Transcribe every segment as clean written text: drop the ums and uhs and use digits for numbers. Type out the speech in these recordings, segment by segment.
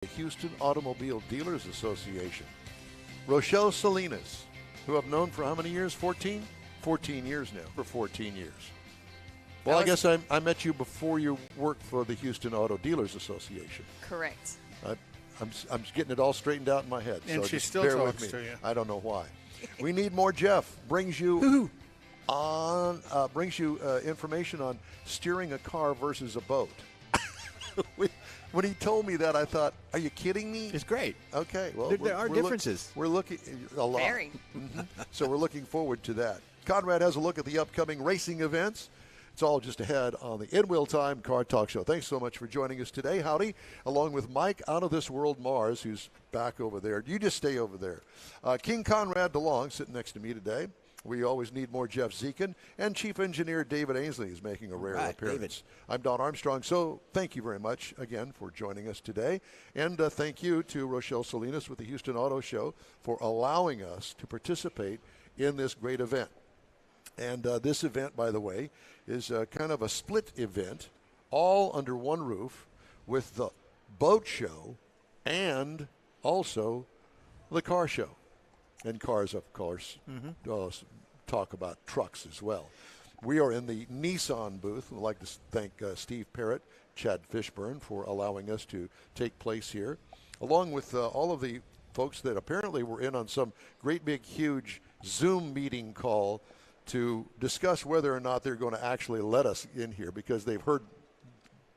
the Houston Automobile Dealers Association. Rochelle Salinas, who I've known for how many years? 14? 14 years now, for 14 years. Well, I guess I met you before you worked for the Houston Auto Dealers Association. Correct. I'm getting it all straightened out in my head. And so she just still bear talks with me. to you. I don't know why. We need more. Jeff brings you information on steering a car versus a boat. When he told me that, I thought, "Are you kidding me?" It's great. Okay, well, There are differences. We're looking a lot. Very. So we're looking forward to that. Conrad has a look at the upcoming racing events. It's all just ahead on the In Wheel Time Car Talk Show. Thanks so much for joining us today. Howdy, along with Mike out of this world Mars, who's back over there. You just stay over there. King Conrad DeLong sitting next to me today. We always need more Jeff Zekin. And Chief Engineer David Ainsley is making a rare appearance. David. I'm Don Armstrong. So thank you very much again for joining us today. And thank you to Rochelle Salinas with the Houston Auto Show for allowing us to participate in this great event. And this event, by the way, is kind of a split event, all under one roof, with the boat show and also the car show. And cars, of course, talk about trucks as well. We are in the Nissan booth. We'd like to thank Steve Parrott, Chad Fishburne for allowing us to take place here, along with all of the folks that apparently were in on some great big huge Zoom meeting call to discuss whether or not they're going to actually let us in here because they've heard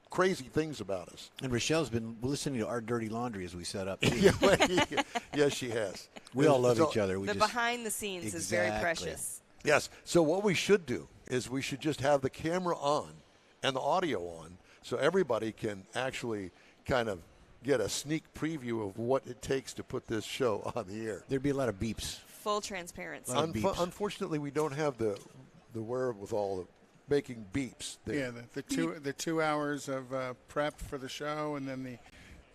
crazy things about us. And Rochelle's been listening to our dirty laundry as we set up. Yes, she has. We all love each other. The behind the scenes is very precious. Yes. So what we should do is we should just have the camera on and the audio on so everybody can actually kind of get a sneak preview of what it takes to put this show on the air. There'd be a lot of beeps. Full transparency. Unfortunately, we don't have the wherewithal of making beeps there. Yeah, the 2 hours of prep for the show, and then the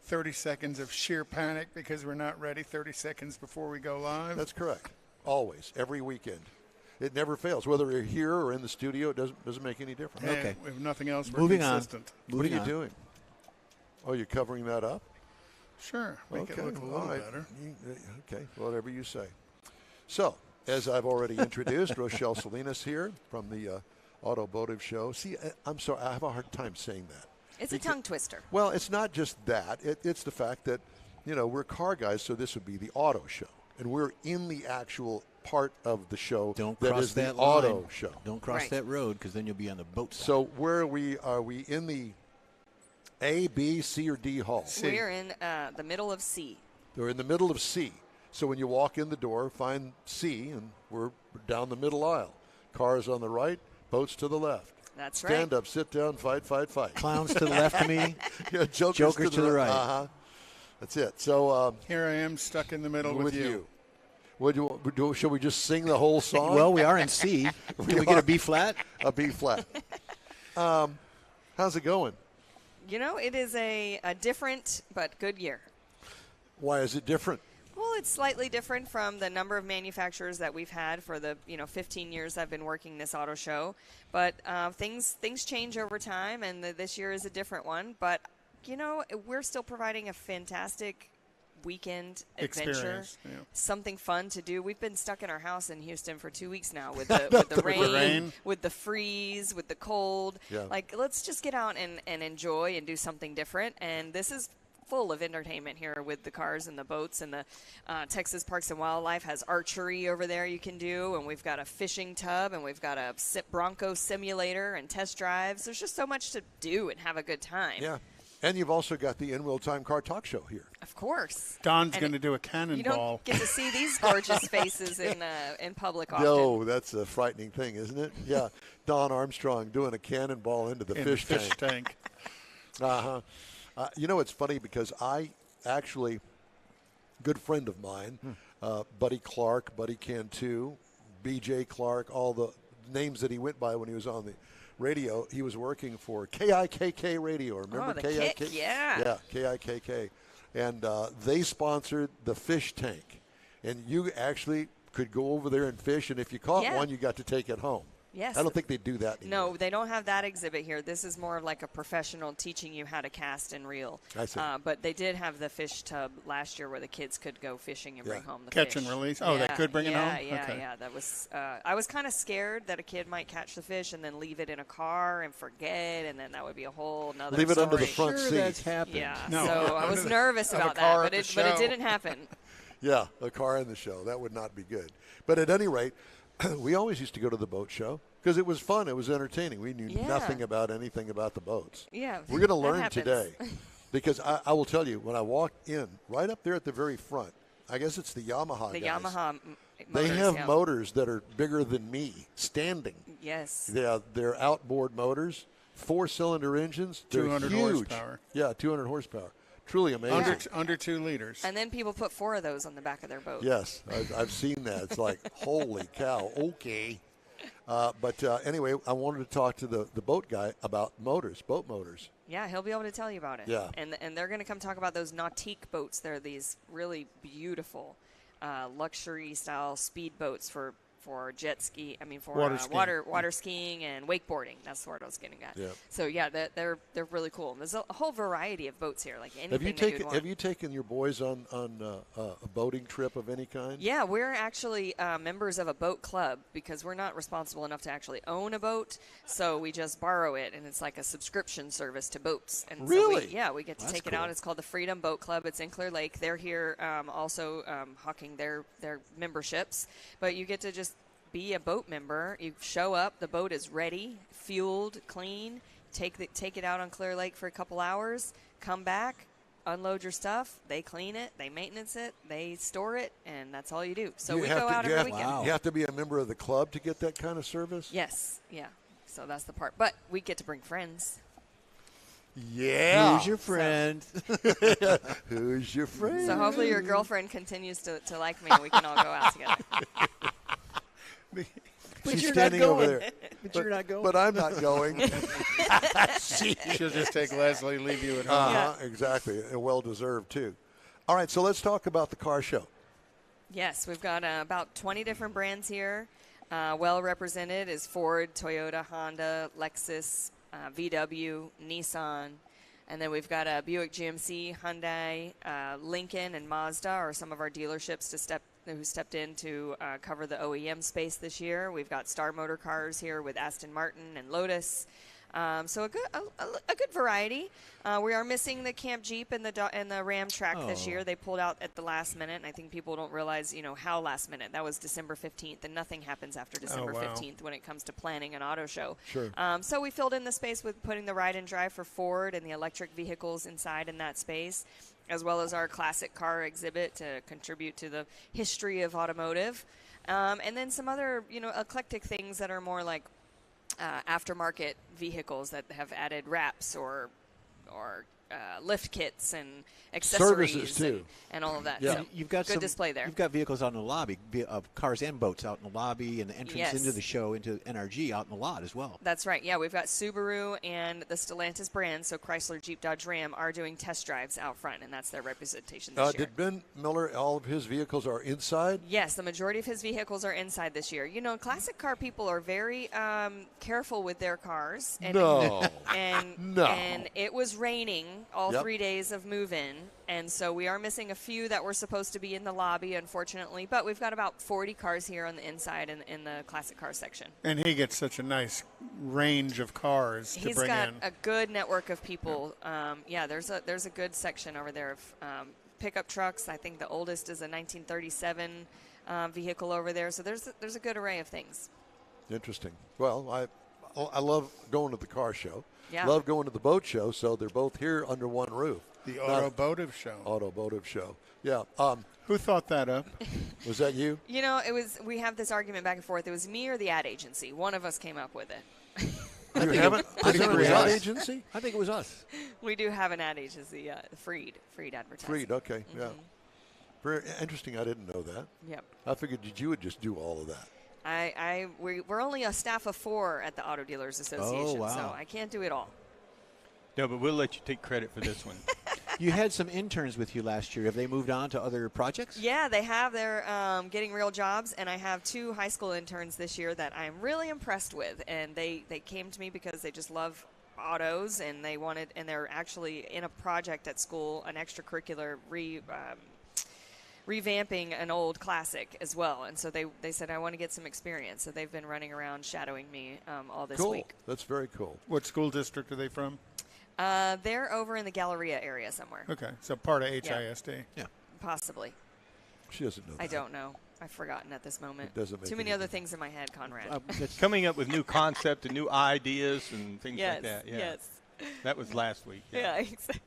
30 seconds of sheer panic because we're not ready 30 seconds before we go live. That's correct. Always, every weekend. It never fails. Whether we're here or in the studio, it doesn't make any difference. Yeah, Okay. If nothing else, we're Moving consistent. on. What are you doing? Oh, you're covering that up? Sure. Make it look a little better. Okay, whatever you say. So, as I've already introduced, Rochelle Salinas here from the AutoBoative Show. See, I'm sorry, I have a hard time saying that. It's a tongue twister. Well, it's not just that. It's the fact that, we're car guys, so this would be the auto show. And we're in the actual part of the show Don't that cross is the that auto line. show. Don't cross that road because then you'll be on the boat side. So where are we? Are we in the A, B, C, or D hall? We're in the middle of C. We're in the middle of C. So when you walk in the door, find C, and we're down the middle aisle. Cars on the right, boats to the left. That's right. Stand up, sit down, fight. Clowns to the left of me, Yeah, jokers to the right. Uh-huh. That's it. So Here I am stuck in the middle with you. What do you do? Shall we just sing the whole song? Well, we are in C. Can we get a B flat? A B flat. How's it going? It is a different but good year. Why is it different? Well, it's slightly different from the number of manufacturers that we've had for the 15 years I've been working this auto show. But things change over time, and this year is a different one. But we're still providing a fantastic weekend adventure, something fun to do. We've been stuck in our house in Houston for 2 weeks now with the rain, with the freeze, with the cold. Yeah. Let's just get out and enjoy and do something different. And this is full of entertainment here with the cars and the boats, and the Texas Parks and Wildlife has archery over there you can do, and we've got a fishing tub, and we've got a Bronco simulator and test drives. There's just so much to do and have a good time. Yeah. And you've also got the In Wheel Time Car Talk Show here. Of course. Don's going to do a cannonball. You don't get to see these gorgeous faces in public often. No, that's a frightening thing, isn't it? Yeah. Don Armstrong doing a cannonball into the fish tank. Uh-huh. It's funny because I actually, good friend of mine, Buddy Clark, Buddy Cantu, B.J. Clark, all the names that he went by when he was on the radio, he was working for KIKK Radio. Remember KIKK? Yeah. Yeah, KIKK. And they sponsored the fish tank. And you actually could go over there and fish, and if you caught one, you got to take it home. Yes. I don't think they do that anymore. No, they don't have that exhibit here. This is more of like a professional teaching you how to cast and reel. I see. But they did have the fish tub last year where the kids could go fishing and bring home the Catch fish. and release? Oh, they could bring it home? Yeah, Okay. yeah. That was. I was kind of scared that a kid might catch the fish and then leave it in a car and forget, and then that would be a whole nother Leave it story. under the front Sure, seat. that's happened. Yeah. No. So I was nervous of a about car that, at the but it show. didn't happen. Yeah, a car in the show. That would not be good. But at any rate, we always used to go to the boat show because it was fun. It was entertaining. We knew nothing about anything about the boats. Yeah. We're going to that learn happens. today because I will tell you, when I walked in, right up there at the very front, I guess it's the Yamaha The guys. Yamaha They motors, have yeah. motors that are bigger than me, standing. Yes. They're outboard motors, 4-cylinder engines. They're 200 huge. horsepower. Yeah, 200 horsepower. Truly amazing. Under 2 liters. And then people put 4 of those on the back of their boat. Yes, I've seen that. It's like, holy cow, okay. But anyway, I wanted to talk to the boat guy about motors, boat motors. Yeah, he'll be able to tell you about it. Yeah. And they're going to come talk about those nautique boats. They're these really beautiful luxury style speed boats for jet ski. I mean, for Water skiing. water skiing and wakeboarding. That's the word I was getting at. Yeah. So yeah, they're really cool. And there's a whole variety of boats here, like anything Have you taken your boys on a boating trip of any kind? Yeah, we're actually members of a boat club because we're not responsible enough to actually own a boat, so we just borrow it, and it's like a subscription service to boats. And Really? So we get to That's take it cool. out. It's called the Freedom Boat Club. It's in Clear Lake. They're here also hawking their memberships, but you get to just be a boat member. You show up, the boat is ready, fueled, clean. Take it out on Clear Lake for a couple hours, come back, unload your stuff, they clean it, they maintenance it, they store it, and that's all you do. So we go out every weekend. Wow. You have to be a member of the club to get that kind of service? Yes, yeah. So that's the part. But we get to bring friends. Yeah. Who's your friend? Who's your friend? So hopefully your girlfriend continues to like me and we can all go out together. She's you're not standing over going. there. But you're not going. But I'm not going. She'll just take Leslie, leave you at home. Uh-huh, exactly. And well deserved, too. All right, so let's talk about the car show. Yes, we've got about 20 different brands here. Well represented is Ford, Toyota, Honda, Lexus, VW, Nissan. And then we've got a Buick GMC, Hyundai, Lincoln, and Mazda are some of our dealerships who stepped in to cover the OEM space this year. We've got Star Motor Cars here with Aston Martin and Lotus. So a good variety. We are missing the Camp Jeep and the Ram track this year. They pulled out at the last minute, and I think people don't realize, how last minute. That was December 15th, and nothing happens after December 15th when it comes to planning an auto show. Sure. So we filled in the space with putting the ride and drive for Ford and the electric vehicles inside in that space, as well as our classic car exhibit to contribute to the history of automotive. And then some other, eclectic things that are more like aftermarket vehicles that have added wraps or lift kits and accessories Services, too. and all of that. Yeah. So You've got good display there. You've got vehicles out in the lobby, of cars and boats out in the lobby, and the entrance Yes. into the show, into NRG out in the lot as well. That's right. Yeah, we've got Subaru and the Stellantis brand, so Chrysler, Jeep, Dodge, Ram are doing test drives out front, and that's their representation this year. Did Ben Miller, all of his vehicles are inside? Yes, the majority of his vehicles are inside this year. Classic car people are very careful with their cars. And, No. And, No. and it was raining all Yep. 3 days of move-in, and so we are missing a few that were supposed to be in the lobby, unfortunately. But we've got about 40 cars here on the inside in the classic car section. And he gets such a nice range of cars to He's bring got in. a good network of people. There's a good section over there of pickup trucks. I think the oldest is a 1937 vehicle over there. So there's a good array of things. Interesting. Well, I love going to the car show. Yeah. Love going to the boat show, so they're both here under one roof. The Not- AutoBoative Show. AutoBoative Show. Yeah. Who thought that up? Was that you? We have this argument back and forth. It was me or the ad agency. One of us came up with it. You haven't? I Is think it it was an ad us. agency? I think it was us. We do have an ad agency, Freed advertising. Freed. Okay. Yeah. Very interesting. I didn't know that. Yep. I figured you would just do all of that. We're only a staff of 4 at the Auto Dealers Association, wow. so I can't do it all. No, but we'll let you take credit for this one. You had some interns with you last year. Have they moved on to other projects? Yeah, they have. They're getting real jobs, and I have 2 high school interns this year that I'm really impressed with. And they came to me because they just love autos, and they're actually in a project at school, an extracurricular revamping an old classic as well. And so they said, I want to get some experience. So they've been running around shadowing me all this Cool. week. That's very cool. What school district are they from? They're over in the Galleria area somewhere. Okay, so part of HISD. Yeah. Possibly. She doesn't know. I that. don't know. I've forgotten at this moment. It doesn't make Too many any other things in my head, Conrad. Coming up with new concept and new ideas and things yes, like that. Yeah. yes. That was last week. Yeah, exactly.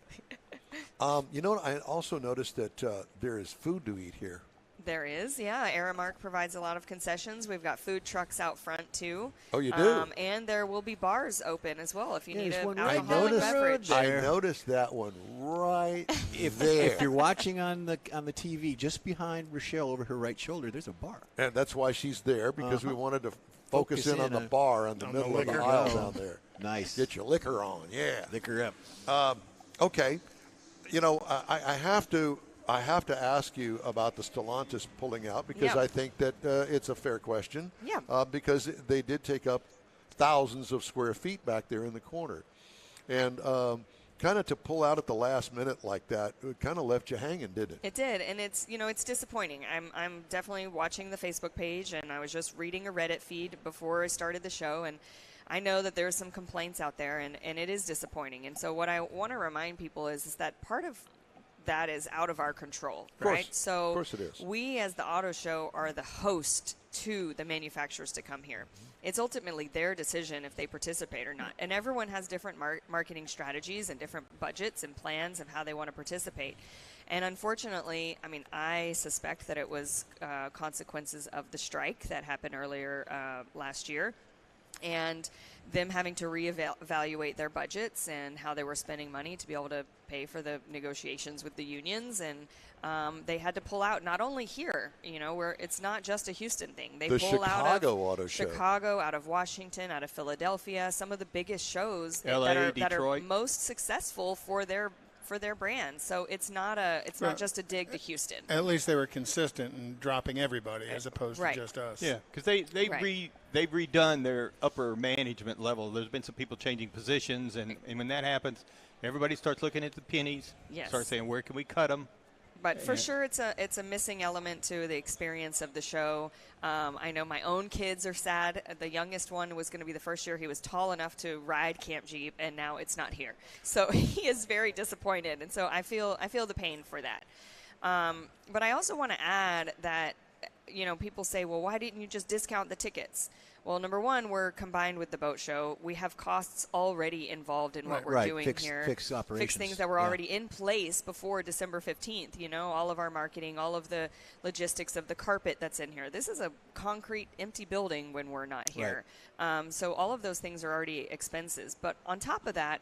You know what? I also noticed that there is food to eat here. There is, yeah. Aramark provides a lot of concessions. We've got food trucks out front, too. Oh, you do? And there will be bars open as well if you need there's an one right alcoholic down the beverage. road I there. noticed that one right If there. you're watching on the TV, just behind Rochelle over her right shoulder, there's a bar. And that's why she's there, because we wanted to focus in on the on- bar in the on the middle of the liquor. aisle Oh. down there. Nice. Get your liquor on, yeah. Liquor up. Okay. You know, I have to ask you about the Stellantis pulling out, because Yeah. I think that it's a fair question. Yeah. Because they did take up thousands of square feet back there in the corner. And kind of to pull out at the last minute like that, it kind of left you hanging, didn't it? It did, and it's disappointing. I'm definitely watching the Facebook page, and I was just reading a Reddit feed before I started the show, and I know that there's some complaints out there, and it is disappointing. And so what I want to remind people is that part of that is out of our control, right? So Of course it is. we as the auto show are the host to the manufacturers to come here. It's ultimately their decision if they participate or not. And everyone has different marketing strategies and different budgets and plans of how they want to participate. And unfortunately, I mean, I suspect that it was consequences of the strike that happened earlier last year, and them having to reevaluate their budgets and how they were spending money to be able to pay for the negotiations with the unions. And they had to pull out, not only here, where it's not just a Houston thing. They The pull out Chicago of Auto Show. Chicago, out of Washington, out of Philadelphia, some of the biggest shows LA, that are Detroit. most successful for their brand. So it's not just a dig to Houston. At least they were consistent in dropping everybody as opposed Right. to just us. Yeah, because they've Right. redone their upper management level. There's been some people changing positions, and when that happens, everybody starts looking at the pennies. Yes. Starts saying, where can we cut them? But for sure, it's a missing element to the experience of the show. I know my own kids are sad. The youngest one was going to be the first year he was tall enough to ride Camp Jeep, and now it's not here. So he is very disappointed, and so I feel the pain for that. But I also want to add that people say, well, why didn't you just discount the tickets? Well, number one, we're combined with the boat show. We have costs already involved in what we're Right. doing here. Fixed operations. Fixed things that were Yeah. already in place before December 15th. All of our marketing, all of the logistics of the carpet that's in here. This is a concrete, empty building when we're not here. So all of those things are already expenses. But on top of that,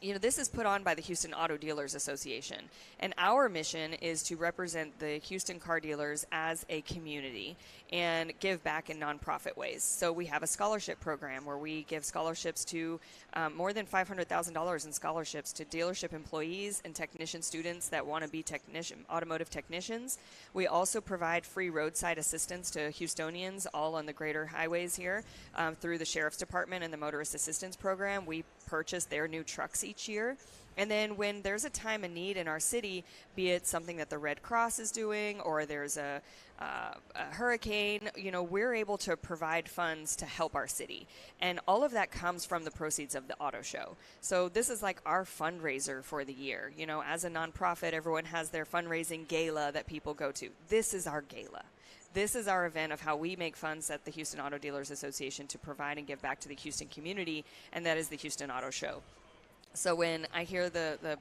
this is put on by the Houston Auto Dealers Association, and our mission is to represent the Houston car dealers as a community and give back in nonprofit ways. So we have a scholarship program where we give scholarships to more than $500,000 in scholarships to dealership employees and technician students that want to be automotive technicians. We also provide free roadside assistance to Houstonians all on the greater highways here through the Sheriff's Department and the Motorist Assistance Program. We purchase their new trucks each year. And then when there's a time of need in our city, be it something that the Red Cross is doing or there's a hurricane, we're able to provide funds to help our city. And all of that comes from the proceeds of the auto show. So this is like our fundraiser for the year. As a nonprofit, everyone has their fundraising gala that people go to. This is our gala. This is our event of how we make funds at the Houston Auto Dealers Association to provide and give back to the Houston community, and that is the Houston Auto Show. So when I hear the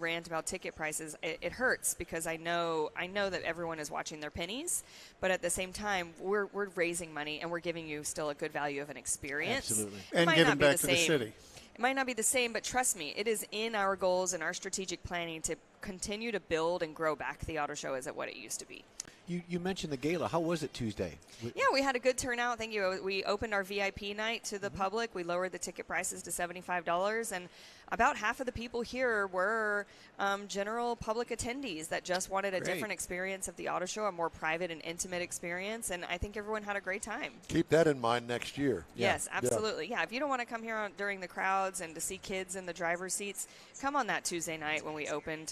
rant about ticket prices, it hurts because I know that everyone is watching their pennies, but at the same time, we're raising money and we're giving you still a good value of an experience. Absolutely. It And might giving not be back the to the same. city. It might not be the same, but trust me, it is in our goals and our strategic planning to continue to build and grow back the auto show as what it used to be. You mentioned the gala. How was it Tuesday? Yeah, we had a good turnout. Thank you. We opened our VIP night to the public. We lowered the ticket prices to $75, and about half of the people here were general public attendees that just wanted a different experience of the auto show, a more private and intimate experience, and I think everyone had a great time. Keep that in mind next year. Yes, absolutely. Yeah, if you don't want to come here during the crowds and to see kids in the driver's seats, come on that Tuesday night when we open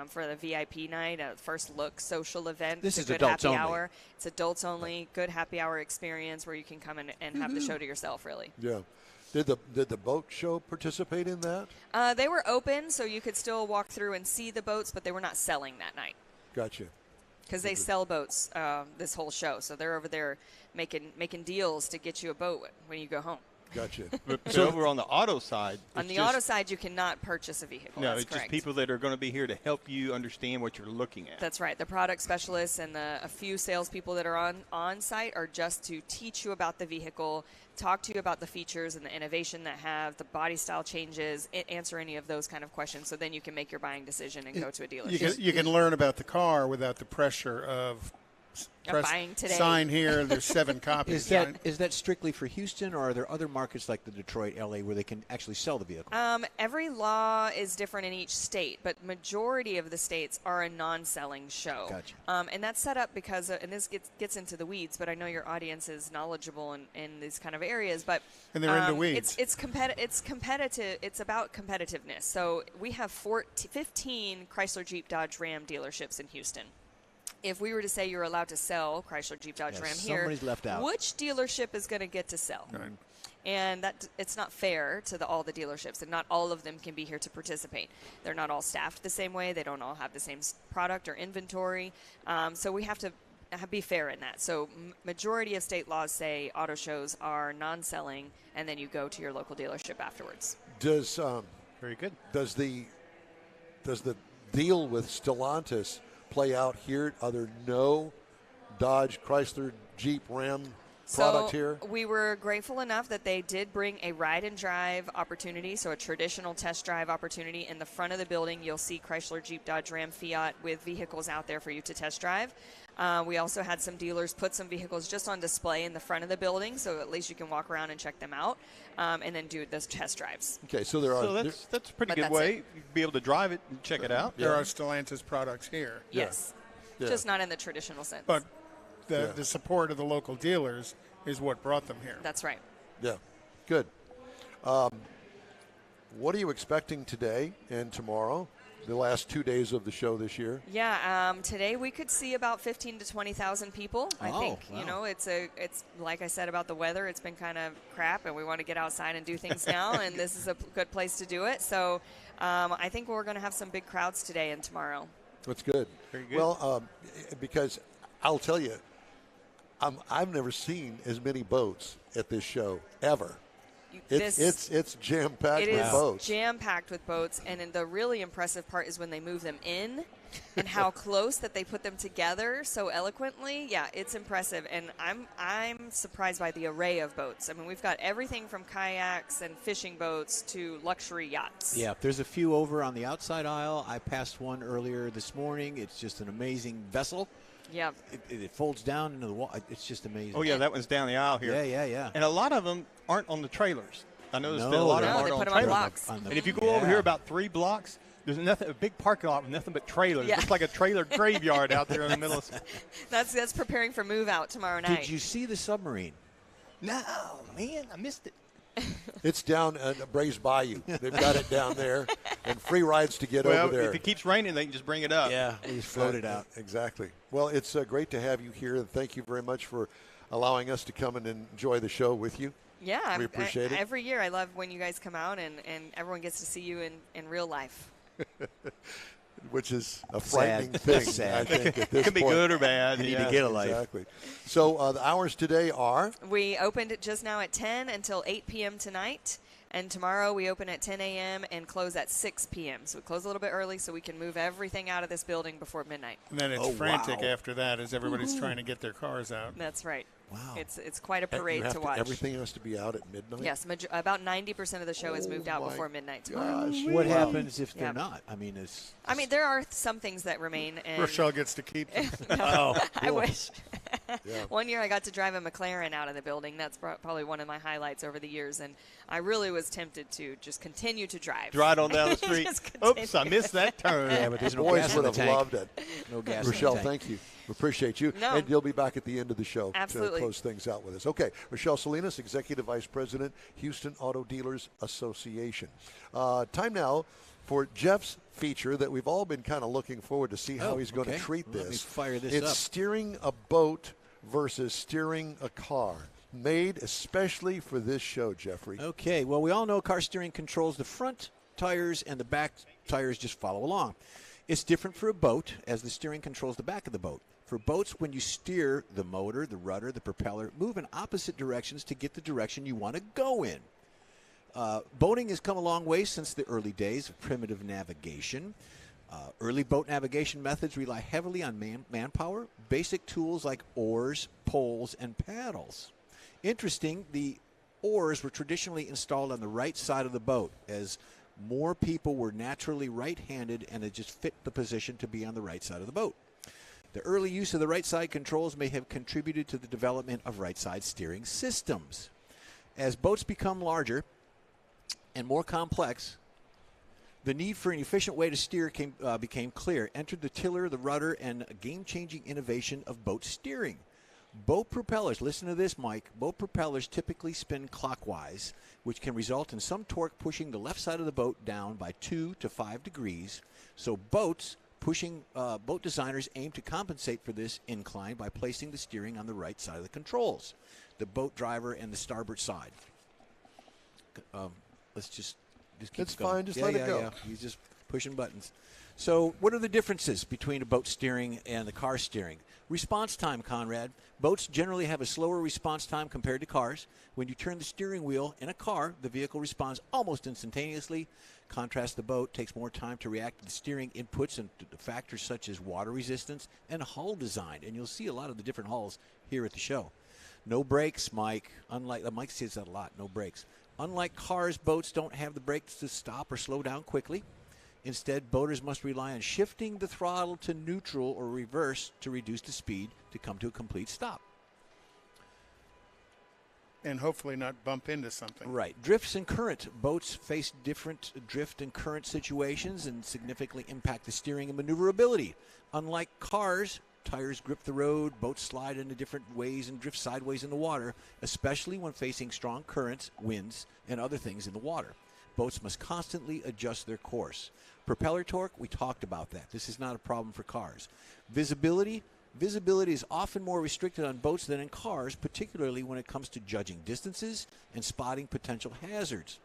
for the VIP night, a first look social event. This it's is a good adults happy only. hour. It's adults only, good happy hour experience where you can come in and have the show to yourself, really. Yeah. Did the boat show participate in that? They were open, so you could still walk through and see the boats, but they were not selling that night. Gotcha. Because they sell boats this whole show, so they're over there making deals to get you a boat when you go home. Gotcha. But over on the auto side, On the auto side, you cannot purchase a vehicle. no, That's it's correct. just people that are going to be here to help you understand what you're looking at. That's right. The product specialists and a few salespeople that are on site are just to teach you about the vehicle, talk to you about the features and the innovation that have, the body style changes, answer any of those kind of questions, so then you can make your buying decision and go to a dealership. You can learn about the car without the pressure of buying today. sign here. There's 7 copies. Is that strictly for Houston, or are there other markets like the Detroit, LA, where they can actually sell the vehicle? Every law is different in each state, but majority of the states are a non-selling show. Gotcha. And that's set up because, and this gets into the weeds, but I know your audience is knowledgeable in these kind of areas. But And they're into weeds. It's competitive. It's about competitiveness. So we have 15 Chrysler Jeep Dodge Ram dealerships in Houston. If we were to say you're allowed to sell Chrysler Jeep Dodge Ram here, somebody's left out. which dealership is going to get to sell? Right. And that it's not fair to all the dealerships, and not all of them can be here to participate. They're not all staffed the same way. They don't all have the same product or inventory. So we have to be fair in that. So majority of state laws say auto shows are non-selling, and then you go to your local dealership afterwards. Does Very good. does the deal with Stellantis play out here? Are there no Dodge, Chrysler, Jeep, Ram product here? We were grateful enough that they did bring a ride and drive opportunity, so a traditional test drive opportunity. In the front of the building, you'll see Chrysler, Jeep, Dodge, Ram, Fiat with vehicles out there for you to test drive. We also had some dealers put some vehicles just on display in the front of the building, so at least you can walk around and check them out, and then do those test drives. Okay, so there are. So that's a pretty But good that's way. it. You'd be able to drive it and check it out. There are Stellantis products here. Yes, Yeah. just not in the traditional sense. But the support of the local dealers is what brought them here. That's right. Yeah, good. What are you expecting today and tomorrow? The last 2 days of the show this year. Yeah, today we could see about 15 to 20,000 people. I think wow. it's like I said about the weather. It's been kind of crap, and we want to get outside and do things now. And this is a good place to do it. So I think we're going to have some big crowds today and tomorrow. That's good. Very good. Well, because I'll tell you, I've never seen as many boats at this show ever. It's jam packed It with is boats. jam-packed with boats, and the really impressive part is when they move them in and how close that they put them together so eloquently. Yeah, it's impressive, and I'm surprised by the array of boats. I mean, we've got everything from kayaks and fishing boats to luxury yachts. Yeah, there's a few over on the outside aisle. I passed one earlier this morning. It's just an amazing vessel. Yeah. It folds down into the wall. It's just amazing. Oh, yeah, that one's down the aisle here. Yeah. And a lot of them aren't on the trailers. I noticed No, that a lot of they're them No, they aren't put on them on trailers. blocks. And if you go over here about 3 blocks, there's a big parking lot with nothing but trailers. Yeah. It's like a trailer graveyard out there in the middle of. That's preparing for move out tomorrow night. Did you see the submarine? No, man, I missed it. It's down at Braze Bayou. They've got it down there, and free rides to get Well, over there. if it keeps raining, they can just bring it up. Yeah, we just floated out. Exactly. Well, it's great to have you here, and thank you very much for allowing us to come and enjoy the show with you. Yeah, We appreciate it. Every year I love when you guys come out and everyone gets to see you in real life. Which is a frightening Sad. thing, Sad. I think, at It this can be point. good or bad. You need yeah. to get a life. Exactly. So the hours today are? We opened it just now at 10 until 8 p.m. tonight, And tomorrow we open at 10 a.m. and close at 6 p.m. So we close a little bit early so we can move everything out of this building before midnight. And then it's frantic after that as everybody's trying to get their cars out. That's right. Wow. It's quite a parade to watch. Everything has to be out at midnight? Yes, about 90% of the show is moved out before midnight tomorrow. Gosh. What Wow. happens if they're not? I mean, there are some things that remain. And Rochelle gets to keep them. I wish. Yeah. One year I got to drive a McLaren out of the building. That's probably one of my highlights over the years. And I really was tempted to just continue to drive. Right on down the street. Just continue. Oops, I missed that turn. yeah, but there's no Boys gas in would the have tank. loved it. No gas Rochelle, in the tank. thank you. We appreciate you. No. And you'll be back at the end of the show Absolutely. to close things out with us. Okay, Rochelle Salinas, Executive Vice President, Houston Auto Dealers Association. Time now for Jeff's feature that we've all been kind of looking forward to see how Oh, he's going to okay. treat Let me this. fire this it's up. steering a boat versus steering a car. Made especially for this show, Jeffrey. Okay, well, we all know car steering controls the front tires and the back tires just follow along. It's different for a boat, as the steering controls the back of the boat. For boats, when you steer, the motor, the rudder, the propeller move in opposite directions to get the direction you want to go in. Boating has come a long way since the early days of primitive navigation. Early boat navigation methods rely heavily on manpower, basic tools like oars, poles, and paddles. Interesting, the oars were traditionally installed on the right side of the boat, as more people were naturally right-handed and it just fit the position to be on the right side of the boat. The early use of the right side controls may have contributed to the development of right side steering systems. As boats become larger and more complex, the need for an efficient way to steer became clear. Entered the tiller, the rudder, and a game-changing innovation of boat steering. Boat propellers, listen to this, Mike. Boat propellers typically spin clockwise, which can result in some torque pushing the left side of the boat down by 2 to 5 degrees. So boat designers aim to compensate for this incline by placing the steering on the right side of the controls, the boat driver and the starboard side. Let's just keep It's going. fine, just let it go. Yeah. He's just pushing buttons. So what are the differences between a boat steering and the car steering? Response time, Conrad. Boats generally have a slower response time compared to cars. When you turn the steering wheel in a car, the vehicle responds almost instantaneously. Contrast, the boat takes more time to react to the steering inputs and to factors such as water resistance and hull design. And you'll see a lot of the different hulls here at the show. No brakes, Mike. Mike says that a lot, no brakes. Unlike cars, boats don't have the brakes to stop or slow down quickly. Instead, boaters must rely on shifting the throttle to neutral or reverse to reduce the speed to come to a complete stop. And hopefully not bump into something. Right. Drifts and current. Boats face different drift and current situations and significantly impact the steering and maneuverability. Unlike cars, tires grip the road, boats slide into different ways and drift sideways in the water, especially when facing strong currents, winds, and other things in the water. Boats must constantly adjust their course. Propeller torque, we talked about that. This is not a problem for cars. Visibility is often more restricted on boats than in cars, particularly when it comes to judging distances and spotting potential hazards.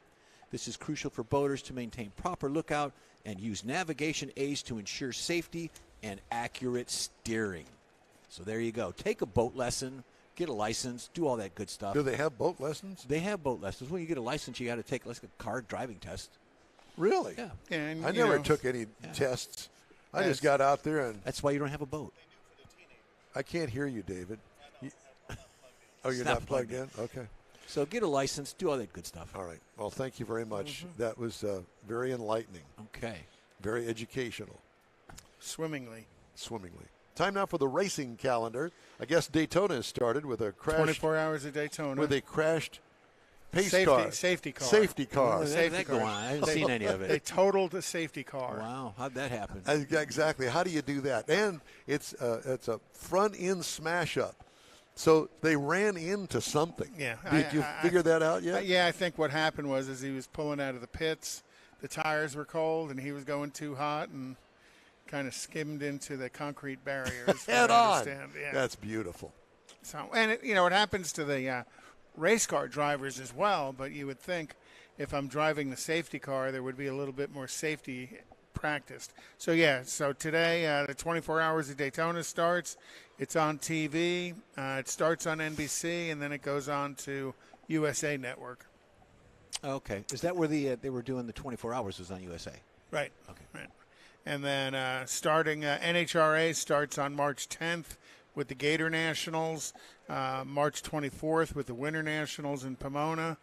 This is crucial for boaters to maintain proper lookout and use navigation aids to ensure safety and accurate steering. So there you go. Take a boat lesson, get a license, do all that good stuff. Do they have boat lessons? They have boat lessons. When you get a license, you got to take like a car driving test. Really? Yeah. And, I you never know, took any tests. I just got out there and That's why you don't have a boat. I can't hear you, David. Oh, you're It's not plugged in? Okay. So get a license, do all that good stuff. All right. Well, thank you very much. That was very enlightening, Okay. very educational, swimmingly. swimmingly. Time now for the racing calendar. I guess Daytona has started with a crash 24 hours of Daytona. with a crashed pace safety, car. Safety car. Safety car. Well, Safety that car. go on. I haven't seen any of They it. totaled a safety car. Wow, how'd that happen? Exactly. How do you do that? And it's a front-end smash-up. So they ran into something. Yeah. Did you figure that out yet? Yeah, I think what happened was as he was pulling out of the pits, the tires were cold and he was going too hot and kind of skimmed into the concrete barriers. Head I on. understand. Yeah. That's beautiful. So, and it happens to the race car drivers as well. But you would think if I'm driving the safety car, there would be a little bit more safety practiced. So yeah. So today, the 24 Hours of Daytona starts. It's on TV. It starts on NBC, and then it goes on to USA Network. Okay. Is that where they were doing the 24 hours was on USA? Right. Okay. Right. And then starting NHRA starts on March 10th with the Gator Nationals, March 24th with the Winter Nationals in Pomona.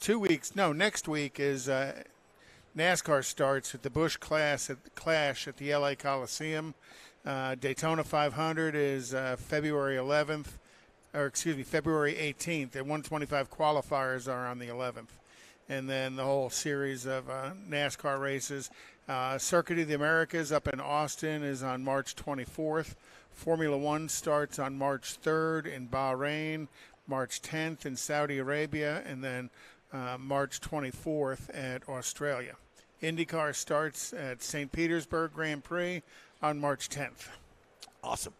Next week is NASCAR starts with the Busch Clash at the LA Coliseum. Daytona 500 is February 18th. The 125 qualifiers are on the 11th. And then the whole series of NASCAR races. Circuit of the Americas up in Austin is on March 24th. Formula One starts on March 3rd in Bahrain, March 10th in Saudi Arabia, and then March 24th at Australia. IndyCar starts at St. Petersburg Grand Prix on March 10th. Awesome.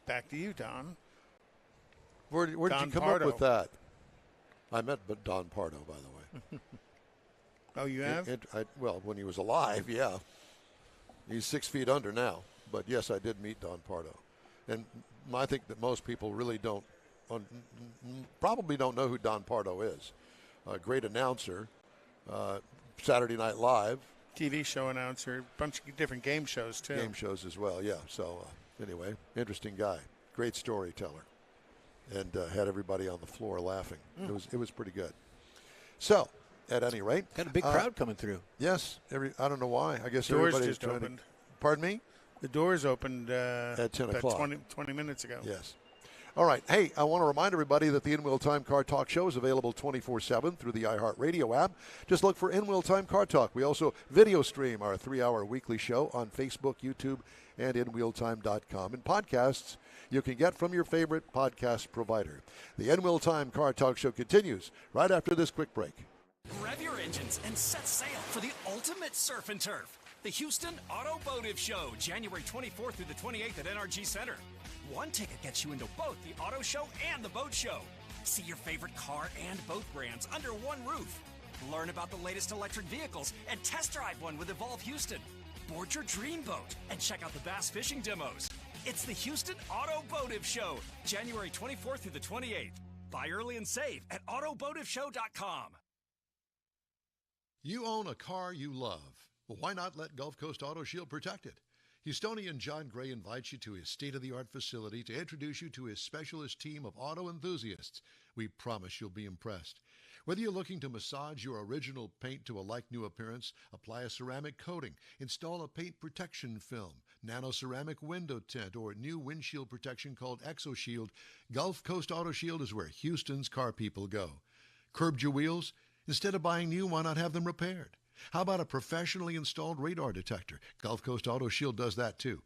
Back to you, Don. Where did you Don come Pardo. up with that? I met Don Pardo, by the way. Oh, you have? Well, when he was alive, yeah. He's 6 feet under now. But, yes, I did meet Don Pardo. And I think that most people really probably don't know who Don Pardo is. A great announcer, Saturday Night Live. TV show announcer, bunch of different game shows, too. Game shows as well, yeah. So, anyway, interesting guy. Great storyteller. And had everybody on the floor laughing. It was pretty good. So, at any rate. Got a big crowd coming through. Yes. I don't know why. I guess Doors everybody's just trying opened. Pardon me? The doors opened at 10 about o'clock. 20 minutes ago. Yes. All right. Hey, I want to remind everybody that the In-Wheel Time Car Talk Show is available 24/7 through the iHeartRadio app. Just look for In-Wheel Time Car Talk. We also video stream our 3-hour weekly show on Facebook, YouTube, and InWheelTime.com. And podcasts you can get from your favorite podcast provider. The In-Wheel Time Car Talk Show continues right after this quick break. Rev your engines and set sail for the ultimate surf and turf. The Houston AutoBoative Show, January 24th through the 28th at NRG Center. One ticket gets you into both the auto show and the boat show. See your favorite car and boat brands under one roof. Learn about the latest electric vehicles and test drive one with Evolve Houston. Board your dream boat and check out the bass fishing demos. It's the Houston AutoBoative Show, January 24th through the 28th. Buy early and save at autoboativeshow.com. You own a car you love. Well, why not let Gulf Coast Auto Shield protect it? Houstonian John Gray invites you to his state-of-the-art facility to introduce you to his specialist team of auto enthusiasts. We promise you'll be impressed. Whether you're looking to massage your original paint to a like-new appearance, apply a ceramic coating, install a paint protection film, nano-ceramic window tint, or new windshield protection called ExoShield, Gulf Coast Auto Shield is where Houston's car people go. Curbed your wheels? Instead of buying new, why not have them repaired? How about a professionally installed radar detector? Gulf Coast Auto Shield does that too.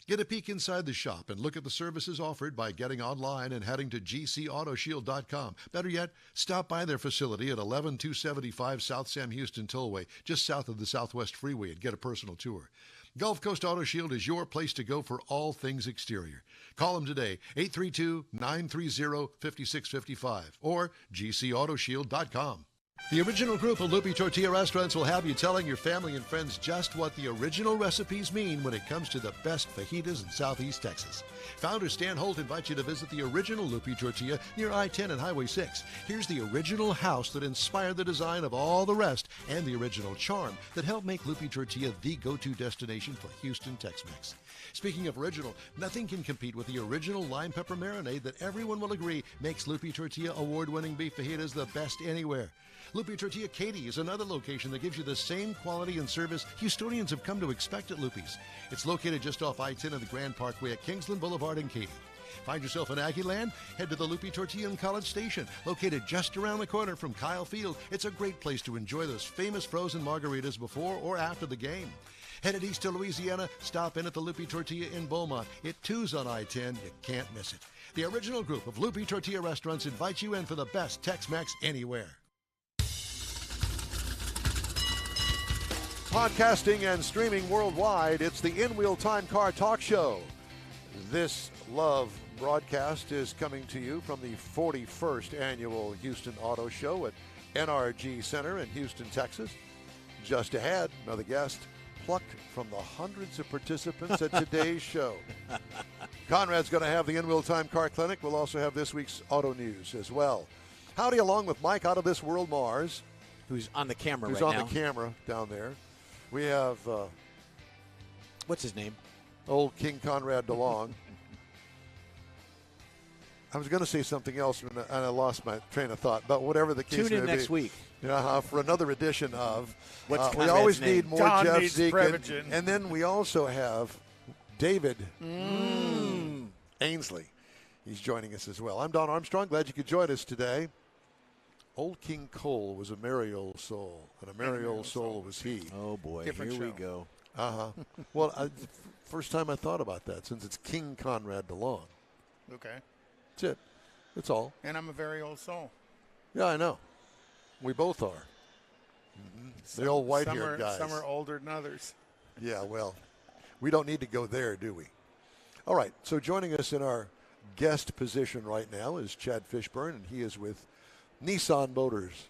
Get a peek inside the shop and look at the services offered by getting online and heading to gcautoshield.com. Better yet, stop by their facility at 11275 South Sam Houston Tollway, just south of the Southwest Freeway, and get a personal tour. Gulf Coast Auto Shield is your place to go for all things exterior. Call them today, 832-930-5655 or gcautoshield.com. The original group of Lupi Tortilla restaurants will have you telling your family and friends just what the original recipes mean when it comes to the best fajitas in Southeast Texas. Founder Stan Holt invites you to visit the original Lupi Tortilla near I-10 and Highway 6. Here's the original house that inspired the design of all the rest and the original charm that helped make Lupi Tortilla the go-to destination for Houston Tex-Mex. Speaking of original, nothing can compete with the original lime pepper marinade that everyone will agree makes Lupi Tortilla award-winning beef fajitas the best anywhere. Lupi Tortilla Katy is another location that gives you the same quality and service Houstonians have come to expect at Lupi's. It's located just off I-10 and the Grand Parkway at Kingsland Boulevard in Katy. Find yourself in Aggie Land? Head to the Lupi Tortilla in College Station, located just around the corner from Kyle Field. It's a great place to enjoy those famous frozen margaritas before or after the game. Headed east to Louisiana, stop in at the Lupi Tortilla in Beaumont. It too's on I-10. You can't miss it. The original group of Lupi Tortilla restaurants invites you in for the best Tex-Mex anywhere. Podcasting and streaming worldwide, it's the In-Wheel Time Car Talk Show. This Love broadcast is coming to you from the 41st Annual Houston Auto Show at NRG Center in Houston, Texas. Just ahead, another guest plucked from the hundreds of participants at today's show. Conrad's going to have the In-Wheel Time Car Clinic. We'll also have this week's auto news as well. Howdy, along with Mike out of this world, Mars, Who's on the camera who's right on now. the camera down there. We have What's his name? old King Conrad DeLong. I was going to say something else, and I lost my train of thought. But whatever the case Tune in may next be, week. for another edition of. What's we Conrad's always name? need more Don Jeff needs Zekin, Prevagen. and then we also have David Ainsley. He's joining us as well. I'm Don Armstrong. Glad you could join us today. Old King Cole was a merry old soul, and a merry old soul was he. Oh, boy. Different Here we show. go. Well, first time I thought about that, since it's King Conrad DeLong. Okay. That's it. That's all. And I'm a very old soul. Yeah, I know. We both are. The old white-haired guys. Some are older than others. Yeah, well, we don't need to go there, do we? All right, so joining us in our guest position right now is Chad Fishburne, and he is with Nissan Motors.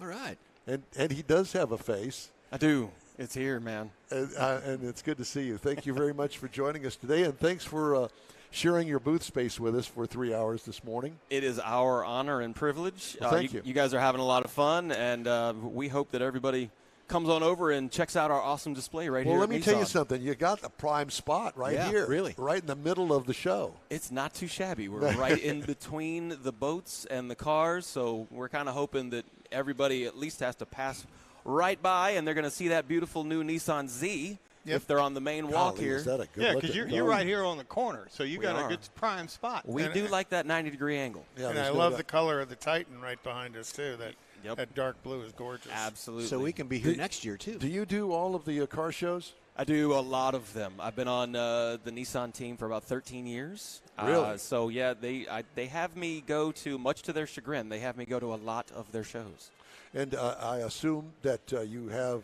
All right. And he does have a face, I do. It's here, man. and it's good to see you. Thank you very much for joining us today, and thanks for sharing your booth space with us for 3 hours this morning. It is our honor and privilege. Well, thank you. You guys are having a lot of fun, and we hope that everybody comes on over and checks out our awesome display right here. Well, let me at tell you Nissan. something. You got the prime spot right Yeah, here. really. Right in the middle of the show. It's not too shabby. We're right in between the boats and the cars, so we're kind of hoping that everybody at least has to pass right by, and they're going to see that beautiful new Nissan Z if they're on the main walk Golly, here. is that a good Yeah, looking because you're car? right here on the corner, so you We got are. a good prime spot. We do like that 90-degree angle. Yeah, And there's I no love doubt. the color of the Titan right behind us, too. Yep. That dark blue is gorgeous. Absolutely. So we can be here next year, too. Do you do all of the car shows? I do a lot of them. I've been on the Nissan team for about 13 years. Really? So yeah, they have me go to, much to their chagrin, they have me go to a lot of their shows. And I assume that you have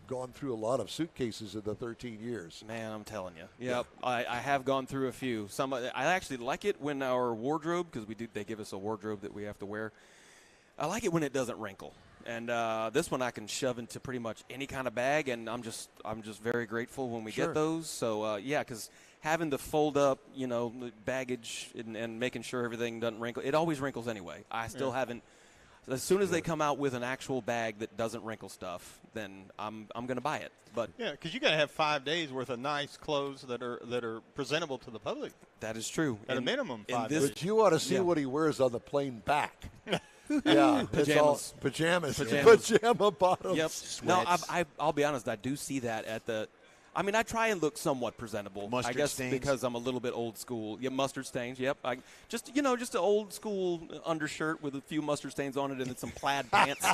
gone through a lot of suitcases in the 13 years. Man, I'm telling you. Yep, I have gone through a few. Some I actually like it when our wardrobe, because they give us a wardrobe that we have to wear. I like it when it doesn't wrinkle. And this one I can shove into pretty much any kind of bag, and I'm just very grateful when we Sure. get those. So yeah, because having to fold up, baggage and making sure everything doesn't wrinkle, it always wrinkles anyway. I still haven't. As soon as they come out with an actual bag that doesn't wrinkle stuff, then I'm going to buy it. But Yeah, because you got to have 5 days worth of nice clothes that are presentable to the public. that is true. At a In- minimum, in 5 this- days. But you ought to see Yeah. what he wears on the plane back. Yeah, it's all Pajamas. pajama bottoms. Yep. No, Sweats. I'll be honest. I do see that at the. I mean, I try and look somewhat presentable. Mustard I guess stains. because I'm a little bit old school. Yeah, mustard stains. Yep. Just an old school undershirt with a few mustard stains on it and then some plaid pants.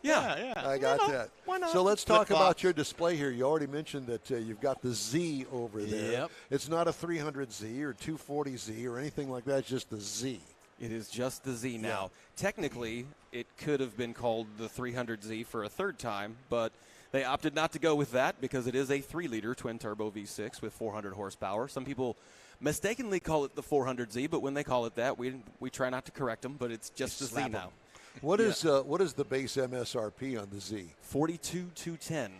Yeah. I got that. Why not? So let's talk Flip-flops. about your display here. You already mentioned that you've got the Z over there. Yep. It's not a 300Z or 240Z or anything like that. It's just the Z. It is just the Z now. Technically, it could have been called the 300Z for a third time, but they opted not to go with that because it is a 3-liter twin-turbo V6 with 400 horsepower. Some people mistakenly call it the 400Z, but when they call it that, we try not to correct them, but it's just the Z slap 'em. now. What is the base MSRP on the Z? 42,210.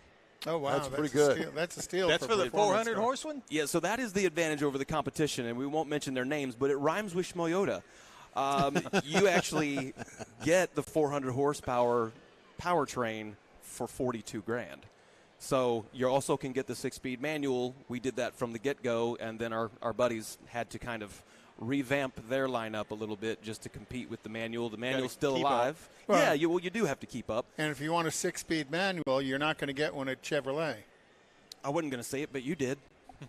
Oh, wow. That's pretty a good. steal. That's a steal. That's for the performance 400 car. horse one? Yeah, so that is the advantage over the competition, and we won't mention their names, but it rhymes with Shmoyota. You actually get the 400 horsepower powertrain for $42,000. So you also can get the 6-speed manual. We did that from the get-go, and then our buddies had to kind of revamp their lineup a little bit just to compete with the manual. The manual's still keep up. alive. Well- Yeah, you do have to keep up. And if you want a 6-speed manual, you're not going to get one at Chevrolet. I wasn't going to say it, but you did.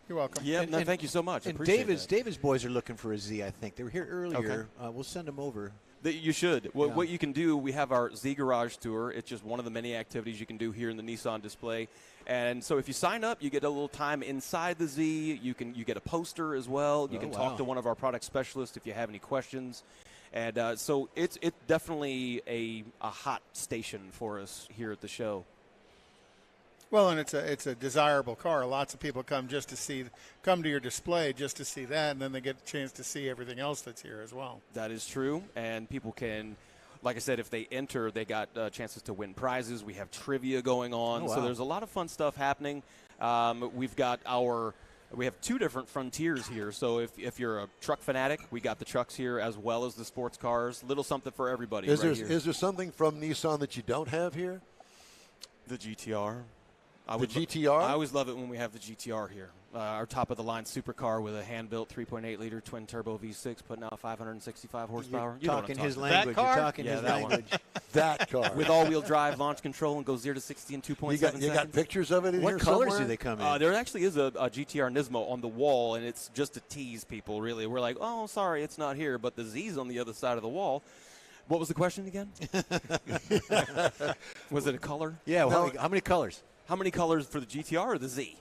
You're welcome. Yeah, And- no, and- thank you so much. I And appreciate David's that. boys are looking for a Z, I think. They were here earlier. We'll send them over. You should. Well, Yeah. what you can do, we have our Z Garage Tour. It's just one of the many activities you can do here in the Nissan display. And so if you sign up, you get a little time inside the Z. You get a poster as well. You Oh, can wow. talk to one of our product specialists if you have any questions. And so it's definitely a hot station for us here at the show. Well, and it's a desirable car. Lots of people come to your display just to see that, and then they get a chance to see everything else that's here as well. That is true, and people can, like I said, if they enter, they got chances to win prizes. We have trivia going on, Oh, wow. so there's a lot of fun stuff happening. We've got our We have two different Frontiers here. So if you're a truck fanatic, we got the trucks here as well as the sports cars. Little something for everybody. Is right here. there something from Nissan that you don't have here? The GTR. GTR? I always love it when we have the GTR here. Our top-of-the-line supercar with a hand-built 3.8-liter twin-turbo V6 putting out 565 horsepower. You're talking his about. language. That car? You're talking Yeah, his that one. language. That car. With all-wheel drive launch control and goes 0 to 60 in 2.7 seconds. You got pictures of it in here What colors somewhere? do they come in? There actually is a GTR Nismo on the wall, and it's just to tease people, really. We're like, oh, sorry, it's not here, but the Z's on the other side of the wall. What was the question again? Was it a color? Yeah, well, how many colors? How many colors for the GTR or the Z?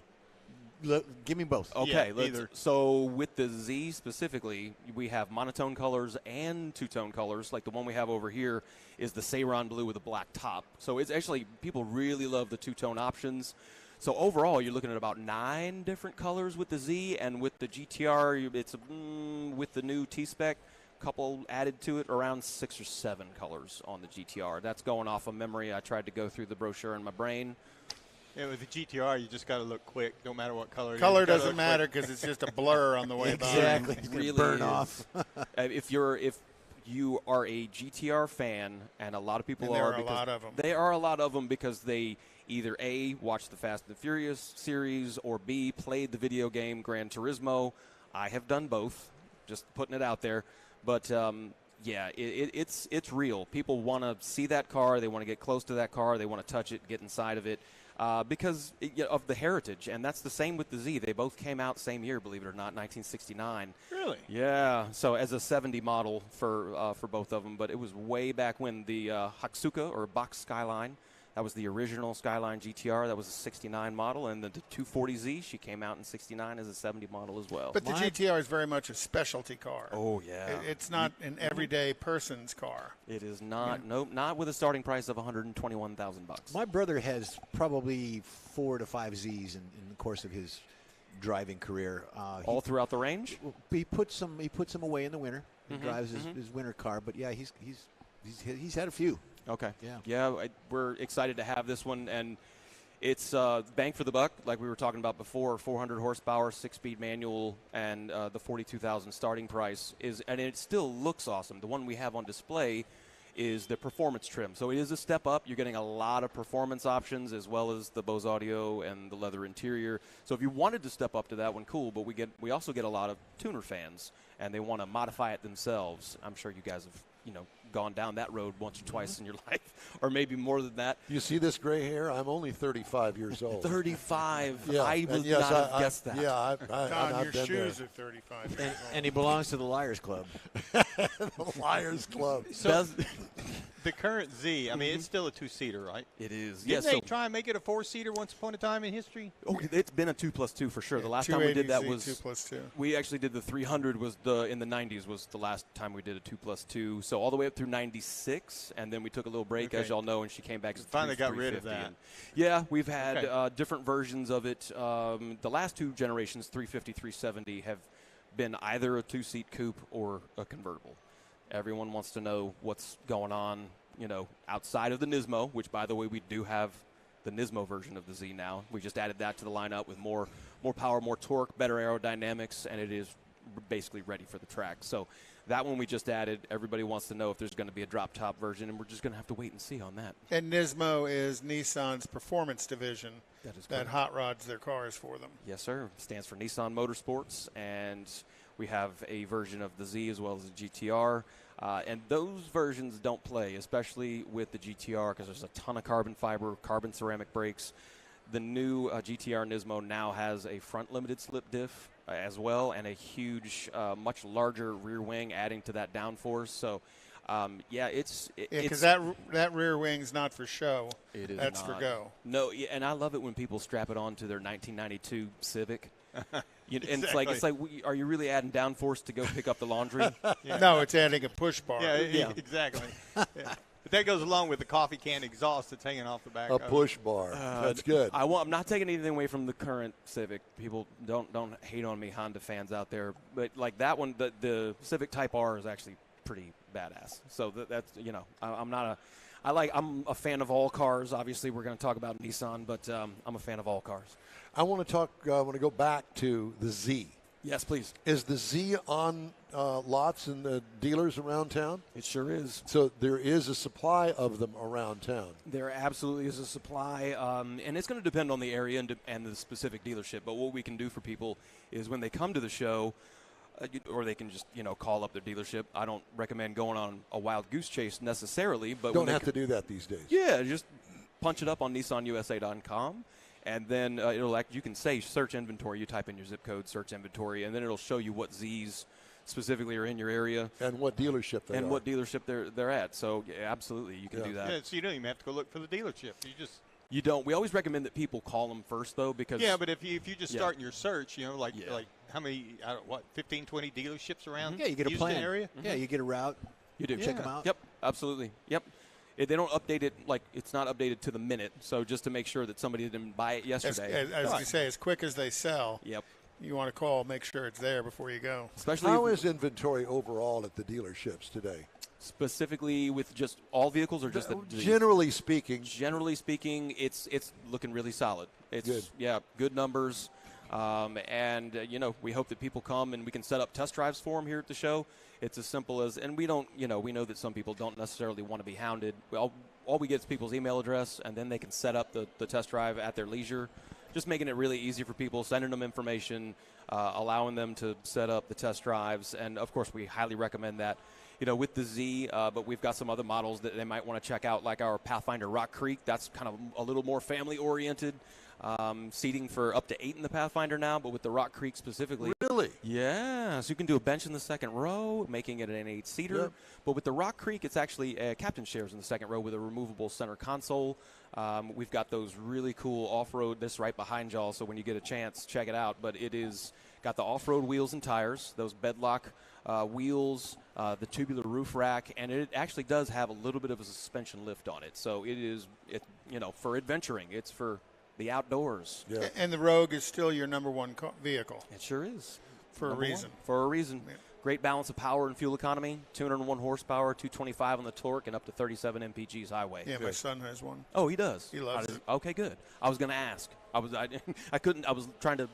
Give me both. Okay, Yeah, either. So with the Z specifically, we have monotone colors and two-tone colors. Like the one we have over here is the Sayron blue with a black top. So it's actually, people really love the two-tone options. So overall, you're looking at about 9 different colors with the Z, and with the GTR, it's with the new T-Spec, couple added to it, around 6 or 7 colors on the GTR. That's going off of memory. I tried to go through the brochure in my brain. Yeah, with the GTR, you just got to look quick, no matter what color. Color doesn't matter because it's just a blur on the way by. Exactly. It's gonna Really burn is. off. If you are a GTR fan, and a lot of people And there are, are a because lot of 'em. they are a lot of them because they either A, watch the Fast and the Furious series, or B, played the video game Gran Turismo. I have done both, just putting it out there. But yeah, it's real. People want to see that car. They want to get close to that car. They want to touch it, get inside of it. Because of the heritage, and that's the same with the Z. They both came out same year, believe it or not, 1969. Really? Yeah. So as a 70 model for both of them, but it was way back when the Hatsuka or Box Skyline. That was the original Skyline GTR. That was a 69 model, and the 240Z, she came out in 69 as a 70 model as well. But the GTR is very much a specialty car. Oh yeah. It's not an everyday person's car. It is not. Nope. Not with a starting price of $121,000. My brother has probably 4 to 5 Zs in the course of his driving career. All throughout the range. He puts them away in the winter. He Mhm, drives his winter car, but yeah, he's had a few. Okay. Yeah. We're excited to have this one, and it's bang for the buck, like we were talking about before. 400 horsepower, 6-speed manual, and the $42,000 starting price is, and it still looks awesome. The one we have on display is the performance trim, so it is a step up. You're getting a lot of performance options as well as the Bose audio and the leather interior. So if you wanted to step up to that one, cool. But we also get a lot of tuner fans, and they want to modify it themselves. I'm sure you guys have gone down that road once or twice in your life, or maybe more than that. You see this gray hair? I'm only 35 years old. 35. Yeah, I would and yes, not have guessed that. Yeah, I've Don, your been shoes are 35 years old. And he belongs to the Liars Club. The Liars Club. So the current Z, I mean, it's still a 2-seater, right? It is. Didn't Yes. they try and make it a 4-seater once upon a time in history? It's been a 2+2 for sure. The last time we did that 280Z, was 2+2. we actually did the 300 in the 90s was the last time we did a 2+2. So all the way up through 96, and then we took a little break, as Okay. y'all know, and she came back. As Finally got rid of 350. that. And yeah, we've had Okay. different versions of it. The last two generations, 350, 370, have been either a 2-seat coupe or a convertible. Everyone wants to know what's going on, outside of the Nismo, which, by the way, we do have the Nismo version of the Z now. We just added that to the lineup with more power, more torque, better aerodynamics, and it is basically ready for the track. So that one we just added. Everybody wants to know if there's going to be a drop-top version, and we're just going to have to wait and see on that. And Nismo is Nissan's performance division That is that correct. hot rods their cars for them. Yes, sir. Stands for Nissan Motorsports, and we have a version of the Z as well as the GTR. And those versions don't play, especially with the GTR, because there's a ton of carbon fiber, carbon ceramic brakes. The new GTR Nismo now has a front limited slip diff as well, and a huge, much larger rear wing, adding to that downforce. So, it's Because that rear wing's not for show. It is That's for not. go. No, and I love it when people strap it on to their 1992 Civic. And it's Exactly. like, are you really adding downforce to go pick up the laundry? No, it's adding a push bar. Yeah, exactly. Yeah. But that goes along with the coffee can exhaust that's hanging off the back A of it. push bar. That's good. I'm not taking anything away from the current Civic. People don't hate on me, Honda fans out there. But like that one, the Civic Type R is actually pretty badass. So that's I'm a fan of all cars. Obviously, we're going to talk about Nissan, but I'm a fan of all cars. I want to talk. I want to go back to the Z. Yes, please. Is the Z on lots in the dealers around town? It sure is. So there is a supply of them around town. There absolutely is a supply, and it's going to depend on the area and the specific dealership. But what we can do for people is when they come to the show, or they can just call up their dealership. I don't recommend going on a wild goose chase necessarily, but Don't have to do that these days. Yeah, just punch it up on NissanUSA.com. And then you can say search inventory. You type in your zip code, search inventory, and then it'll show you what Z's specifically are in your area and what dealership they are. what dealership they're at. So yeah, absolutely, you can do that. Yeah, so you don't even have to go look for the dealership. You don't. We always recommend that people call them first, though, because but if you just start in your search, like how many 15, 20 dealerships around? Yeah, you get a Houston plan. area. Yeah, you get a route. you do Check them out. Yep, absolutely. Yep. They don't update it it's not updated to the minute. So just to make sure that somebody didn't buy it yesterday. As you say, as quick as they sell. Yep. You want to call, make sure it's there before you go. Especially How is inventory overall at the dealerships today? specifically with just all vehicles or just the Generally speaking. Generally speaking, it's looking really solid. It's Good. Good numbers. And we hope that people come and we can set up test drives for them here at the show. It's as simple as, and we don't, we know that some people don't necessarily want to be hounded. All we get is people's email address, and then they can set up the test drive at their leisure. Just making it really easy for people, sending them information, allowing them to set up the test drives. And, of course, we highly recommend that, with the Z. But we've got some other models that they might want to check out, like our Pathfinder Rock Creek. That's kind of a little more family-oriented. Seating for up to 8 in the Pathfinder now, but with the Rock Creek specifically. Really? Yeah, so you can do a bench in the second row, making it an 8-seater. Yep. But with the Rock Creek, it's actually captain chairs in the second row with a removable center console. We've got those really cool off-road, this right behind y'all, so when you get a chance, check it out. But it is got the off-road wheels and tires, those bedlock wheels, the tubular roof rack, and it actually does have a little bit of a suspension lift on it. So it is, for adventuring. It's for the outdoors. Yeah. And the Rogue is still your number one vehicle. It sure is. For a reason. For a reason. Yeah. Great balance of power and fuel economy, 201 horsepower, 225 on the torque, and up to 37 mpg's highway. Yeah, my son has one. Oh, he does? He loves it. Okay, good. I was going to ask. I was trying to,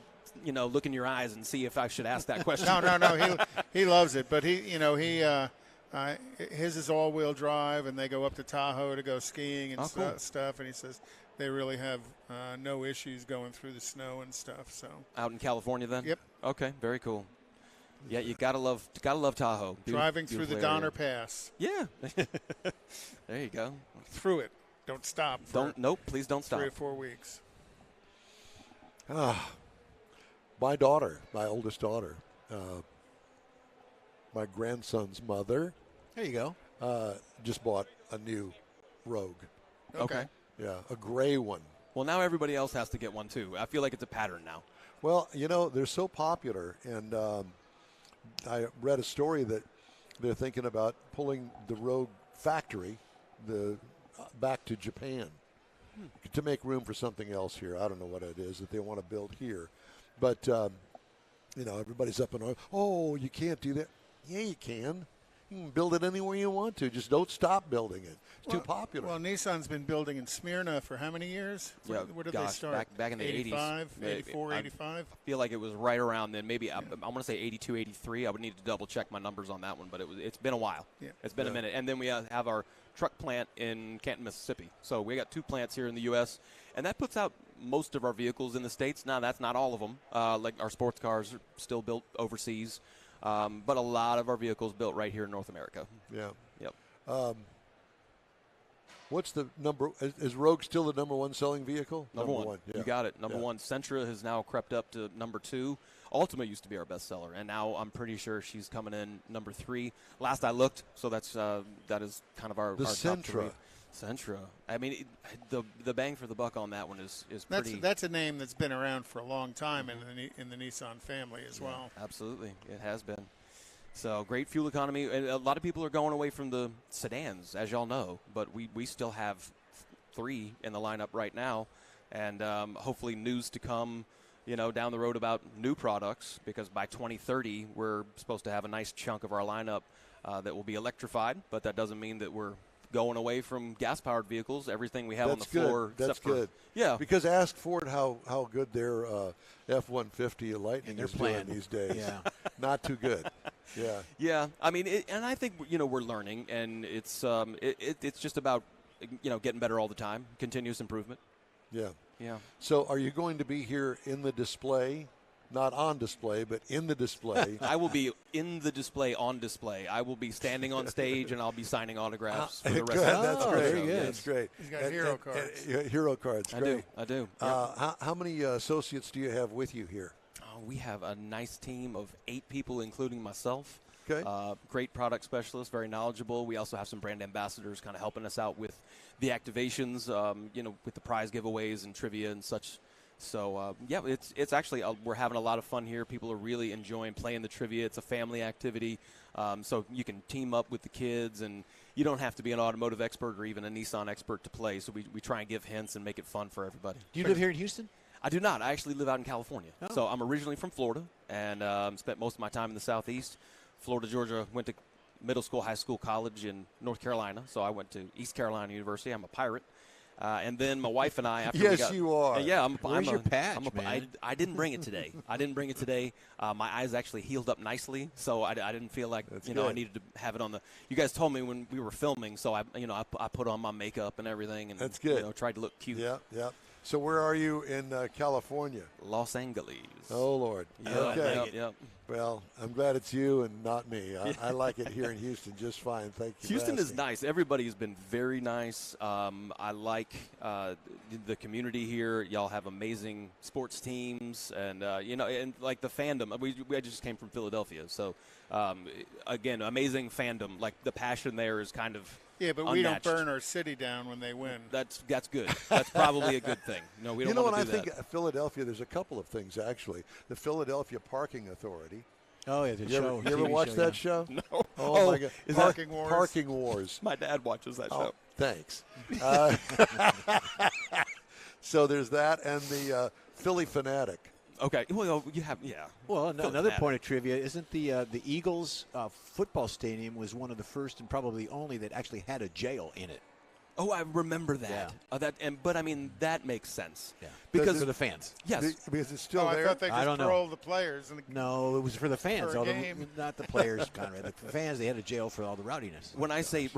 look in your eyes and see if I should ask that question. No. He loves it, but his is all-wheel drive, and they go up to Tahoe to go skiing and stuff, and he says they really have no issues going through the snow and stuff. So out in California, then. Yep. Okay, very cool. Yeah, you gotta love Tahoe. Driving through the Donner Pass. Yeah. There you go. Through it. Don't stop. Please don't stop. 3 or 4 weeks. My daughter, my oldest daughter, my grandson's mother. There you go. Just bought a new Rogue. Okay. Yeah, a gray one. Well, now everybody else has to get one too. I feel like it's a pattern now. Well, they're so popular, and I read a story that they're thinking about pulling the Rogue factory back to Japan to make room for something else here. I don't know what it is that they want to build here. But, everybody's up in arms. Oh, you can't do that. Yeah, you can. You can build it anywhere you want to. Just don't stop building it. It's too popular. Well, Nissan's been building in Smyrna for how many years? Yeah, Where did they start? Back in the 85, 80s. 84, 85? I feel like it was right around then. Maybe I want to say 82, 83. I would need to double check my numbers on that one, but it's been a while. Yeah. It's been a minute. And then we have our truck plant in Canton, Mississippi. So we got 2 plants here in the U.S., and that puts out most of our vehicles in the States. Now, that's not all of them. Like our sports cars are still built overseas. But a lot of our vehicles built right here in North America. Yeah. Yep. What's the number? Is Rogue still the number one selling vehicle? Number one. Yeah. You got it. Number one. Sentra has now crept up to number 2. Ultima used to be our best seller, and now I'm pretty sure she's coming in number 3. Last I looked, so that is kind of our top 3. Sentra. I mean, the bang for the buck on that one is pretty. That's a name that's been around for a long time in the Nissan family as well. Absolutely, it has been. So great fuel economy. And a lot of people are going away from the sedans, as y'all know, but we still have 3 in the lineup right now, and hopefully news to come. Down the road about new products, because by 2030 we're supposed to have a nice chunk of our lineup that will be electrified, but that doesn't mean that we're going away from gas-powered vehicles. Everything we have on the That's good. floor. That's except for- good. Yeah. Because ask Ford how good their F-150 Lightning their is doing plan. these days. Yeah. Not too good. Yeah. Yeah, I mean, and I think we're learning, and it's just about getting better all the time, continuous improvement. Yeah. Yeah. So are you going to be here in the display? Not on display, but in the display. I will be in the display on display. I will be standing on stage, and I'll be signing autographs for the rest Good. of the That's show. great. very good. That's great. He's got hero cards. Hero cards. Great. I do. How many associates do you have with you here? Oh, we have a nice team of 8 people, including myself. Okay. Great product specialists, very knowledgeable. We also have some brand ambassadors kind of helping us out with the activations, with the prize giveaways and trivia and such. So, it's actually, we're having a lot of fun here. People are really enjoying playing the trivia. It's a family activity. So you can team up with the kids, and you don't have to be an automotive expert or even a Nissan expert to play. So we try and give hints and make it fun for everybody. Do you live here in Houston? I do not. I actually live out in California. Oh. So I'm originally from Florida and spent most of my time in the Southeast. Florida, Georgia, went to middle school, high school, college in North Carolina. So I went to East Carolina University. I'm a pirate. And then my wife and I, after we Yes, got, you are. Yeah, Where's your patch, man? I didn't bring it today. My eyes actually healed up nicely, so I didn't feel like That's I good. needed to have it on the. You guys told me when we were filming, so I put on my makeup and everything, and That's good. Tried to look cute. Yeah, yeah. So where are you in California? Los Angeles. Oh, Lord. Yeah, Okay. Yep. Well, I'm glad it's you and not me. I like it here in Houston just fine. Thank you. for Houston is asking. nice. Everybody's been very nice. I like the community here. Y'all have amazing sports teams, and and like the fandom. We just came from Philadelphia, so again, amazing fandom. Like the passion there is kind of Yeah, but we don't unmatched. burn our city down when they win. That's good. That's probably a good thing. No, we don't You know what want I to do think? that. Philadelphia. There's a couple of things actually. The Philadelphia Parking Authority. Oh, yeah, the You show. ever TV watch show, that yeah. show? No. Oh, my God. is Parking Wars. Parking Wars. My dad watches that Oh, show. thanks. So there's that, and the Philly Fanatic. Okay. Well, you have Well, Phil another Fanatic. point of trivia, isn't the Eagles football stadium was one of the first and probably the only that actually had a jail in it. Oh, I remember that. Yeah. But I mean that makes sense. Yeah. Because For the fans. yes. Because it's still Oh, I there. thought they I just don't know. paroled the players. And No, it was for the fans. For a although game. not the players, Conrad. The fans, they had a jail for all the rowdiness. When I say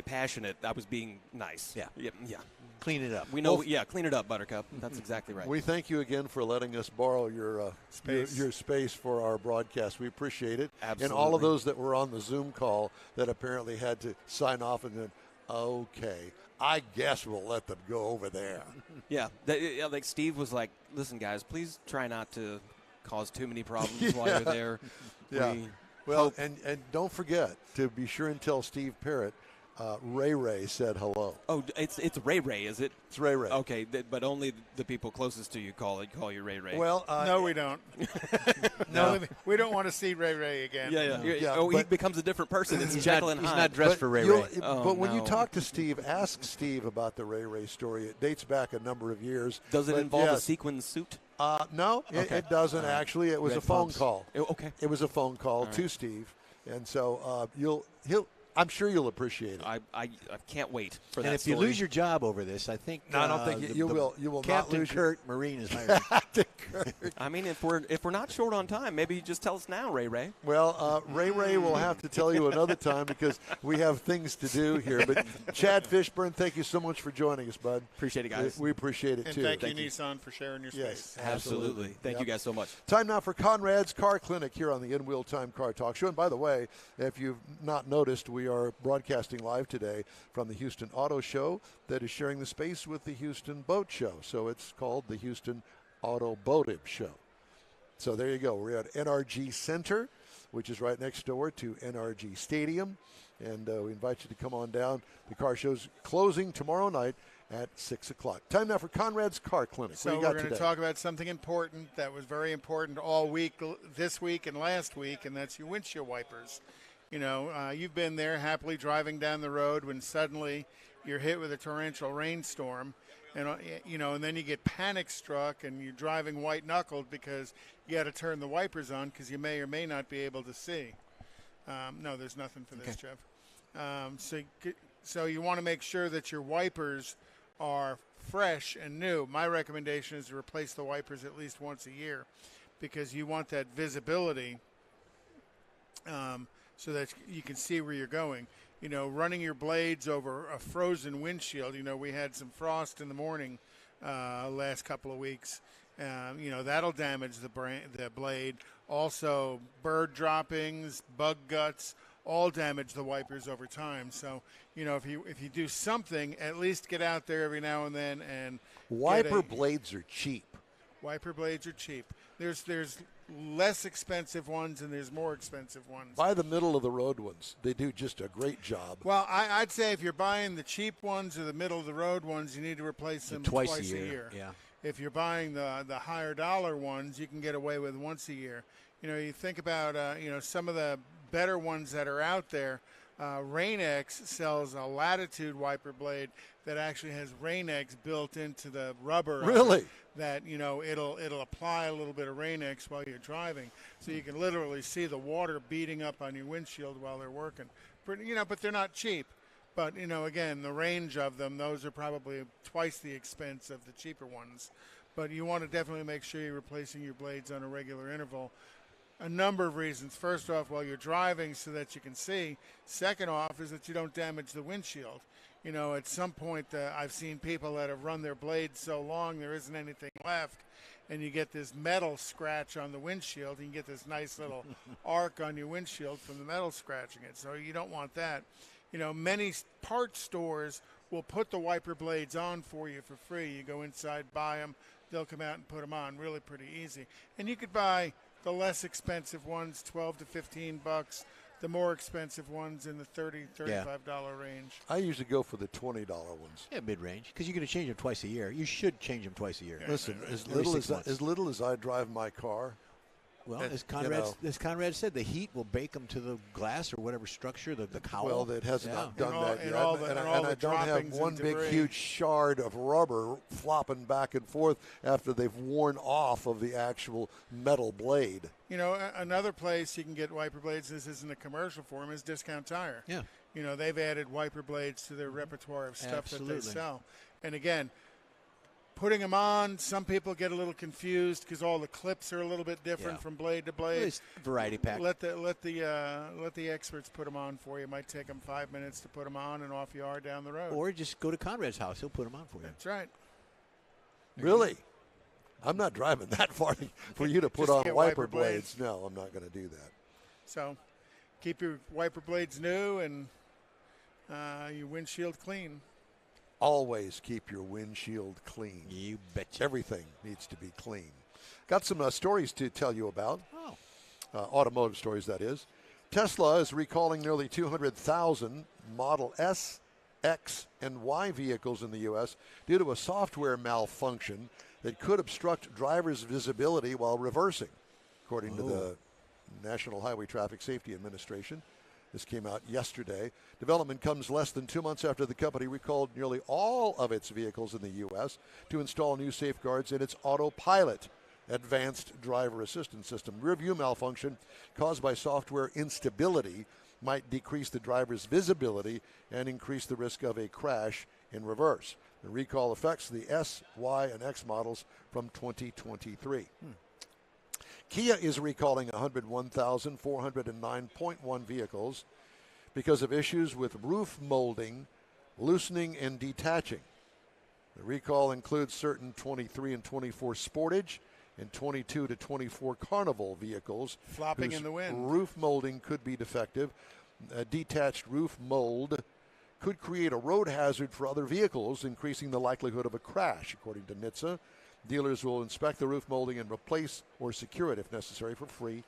passionate, I was being nice. Yeah. Yeah. Clean it up. We know. Clean it up, Buttercup. That's exactly right. We thank you again for letting us borrow your Space. your space for our broadcast. We appreciate it. And all Absolutely. of those that were on the Zoom call that apparently had to sign off and then, okay, I guess we'll let them go over there. Yeah. Like Steve was like, "Listen, guys, please try not to cause too many problems while you're there." Yeah. We Well, hope- and don't forget to be sure and tell Steve Parrott, Ray said hello. Oh, it's Ray Ray, is it? It's Ray. Okay, but only the people closest to you call you Ray Ray. Well, no, we don't. No, we don't want to see Ray Ray again. Yeah. Yeah, He but- becomes a different person. It's He's Jekyll not, and he's Hyde. not dressed for Ray you'll- Ray. Oh, but when you no. talk to Steve, ask Steve about the Ray story. It dates back a number of years. Does it But involve a yes. sequin suit? No, Okay. it doesn't actually. It was Red a phone pumps. call. Okay. It was a phone call All to right. Steve, and so I'm sure you'll appreciate it. I can't wait for And that if you story. lose your job over this, I think No, I don't think you will. You will not Captain lose your- Kurt Marine is hired. I mean, if we're not short on time, maybe you just tell us now, Ray Ray. Well, Ray will have to tell you another time because we have things to do here. But Chad Fishburne, thank you so much for joining us, bud. Appreciate it, guys. We appreciate it And too. thank you, Thank you. Nissan, for sharing your Yes, space. Absolutely. Thank Yep. you guys so much. Time now for Conrad's Car Clinic here on the In Wheel Time Car Talk Show. And by the way, if you've not noticed, we are broadcasting live today from the Houston Auto Show that is sharing the space with the Houston Boat Show. So it's called the Houston AutoBoative Show. So there you go. We're at NRG Center, which is right next door to NRG Stadium. And we invite you to come on down. The car show's closing tomorrow night at 6 o'clock. Time now for Conrad's Car Clinic. So what do you we're got going to today? talk about something important that was very important all week, this week and last week, and that's your windshield wipers. You know, you've been there happily driving down the road when suddenly you're hit with a torrential rainstorm, and and then you get panic struck and you're driving white knuckled because you got to turn the wipers on because you may or may not be able to see. No, there's nothing for this, Jeff. So you want to make sure that your wipers are fresh and new. My recommendation is to replace the wipers at least once a year, because you want that visibility so that you can see where you're going. You know, running your blades over a frozen windshield. You know, we had some frost in the morning last couple of weeks. You know, that'll damage the blade. Also, bird droppings, bug guts, all damage the wipers over time. So, you know, if you do something, at least get out there every now and then and Wiper blades are cheap. Wiper blades are cheap. There's less expensive ones and there's more expensive ones. Buy the middle of the road ones. They do just a great job. Well, I'd say if you're buying the cheap ones or the middle of the road ones, you need to replace them twice a year. Yeah. If you're buying the higher dollar ones, you can get away with once a year. You know, you think about you know, some of the better ones that are out there. Rain-X sells a Latitude wiper blade that actually has Rain-X built into the rubber. Really? That, you know, it'll apply a little bit of Rain-X while you're driving, so you can literally see the water beating up on your windshield while they're working. You know, but they're not cheap. But, you know, again, the range of them, those are probably twice the expense of the cheaper ones. But you want to definitely make sure you're replacing your blades on a regular interval. A number of reasons. First off, while you're driving so that you can see. Second off is that you don't damage the windshield. You know, at some point I've seen people that have run their blades so long there isn't anything left, and you get this metal scratch on the windshield, and you get this nice little arc on your windshield from the metal scratching it. So you don't want that. You know, many parts stores will put the wiper blades on for you for free. You go inside, buy them, they'll come out and put them on. Really pretty easy. And you could buy the less expensive ones, $12 to $15. The more expensive ones in the $30, $35 range. I usually go for the $20 ones. Yeah, mid-range, because you're going to change them twice a year. You should change them twice a year. Listen, as Every little 6 months. as little as I drive my car, Well, And, as you Conrad said, the heat will bake them to the glass or whatever structure, the cowl. well, it has not done that yet. and all the and I don't have droppings one and big, debris. huge shard of rubber flopping back and forth after they've worn off of the actual metal blade. You know, another place you can get wiper blades, this isn't a commercial for them, is Discount Tire. Yeah. You know, they've added wiper blades to their repertoire of stuff that they Absolutely. sell. And again, putting them on, some people get a little confused because all the clips are a little bit different Yeah. from blade to Well, blade. it's variety pack. Let the experts put them on for you. It might take them 5 minutes to put them on, and off you are down the road. Or just go to Conrad's house. He'll put them on for you. That's right. Really? I'm not driving that far for you to put Just on get wiper wiper blades. blades. No, I'm not going to do that. So keep your wiper blades new and your windshield clean. Always keep your windshield clean. You betcha. Everything needs to be clean. Got some stories to tell you about. Oh. Automotive stories, that is. Tesla is recalling nearly 200,000 Model S, X, and Y vehicles in the U.S. due to a software malfunction that could obstruct drivers' visibility while reversing, according to the National Highway Traffic Safety Administration. This came out yesterday. Development comes less than 2 months after the company recalled nearly all of its vehicles in the U.S. to install new safeguards in its autopilot advanced driver assistance system. Rear-view malfunction caused by software instability might decrease the driver's visibility and increase the risk of a crash in reverse. The recall affects the S, Y, and X models from 2023. Kia is recalling 101,409.1 vehicles because of issues with roof molding, loosening, and detaching. The recall includes certain 23 and 24 Sportage and 22 to 24 Carnival vehicles. Flopping whose in the wind. Roof molding could be defective. A detached roof mold could create a road hazard for other vehicles, increasing the likelihood of a crash, according to NHTSA. Dealers will inspect the roof molding and replace or secure it if necessary for free.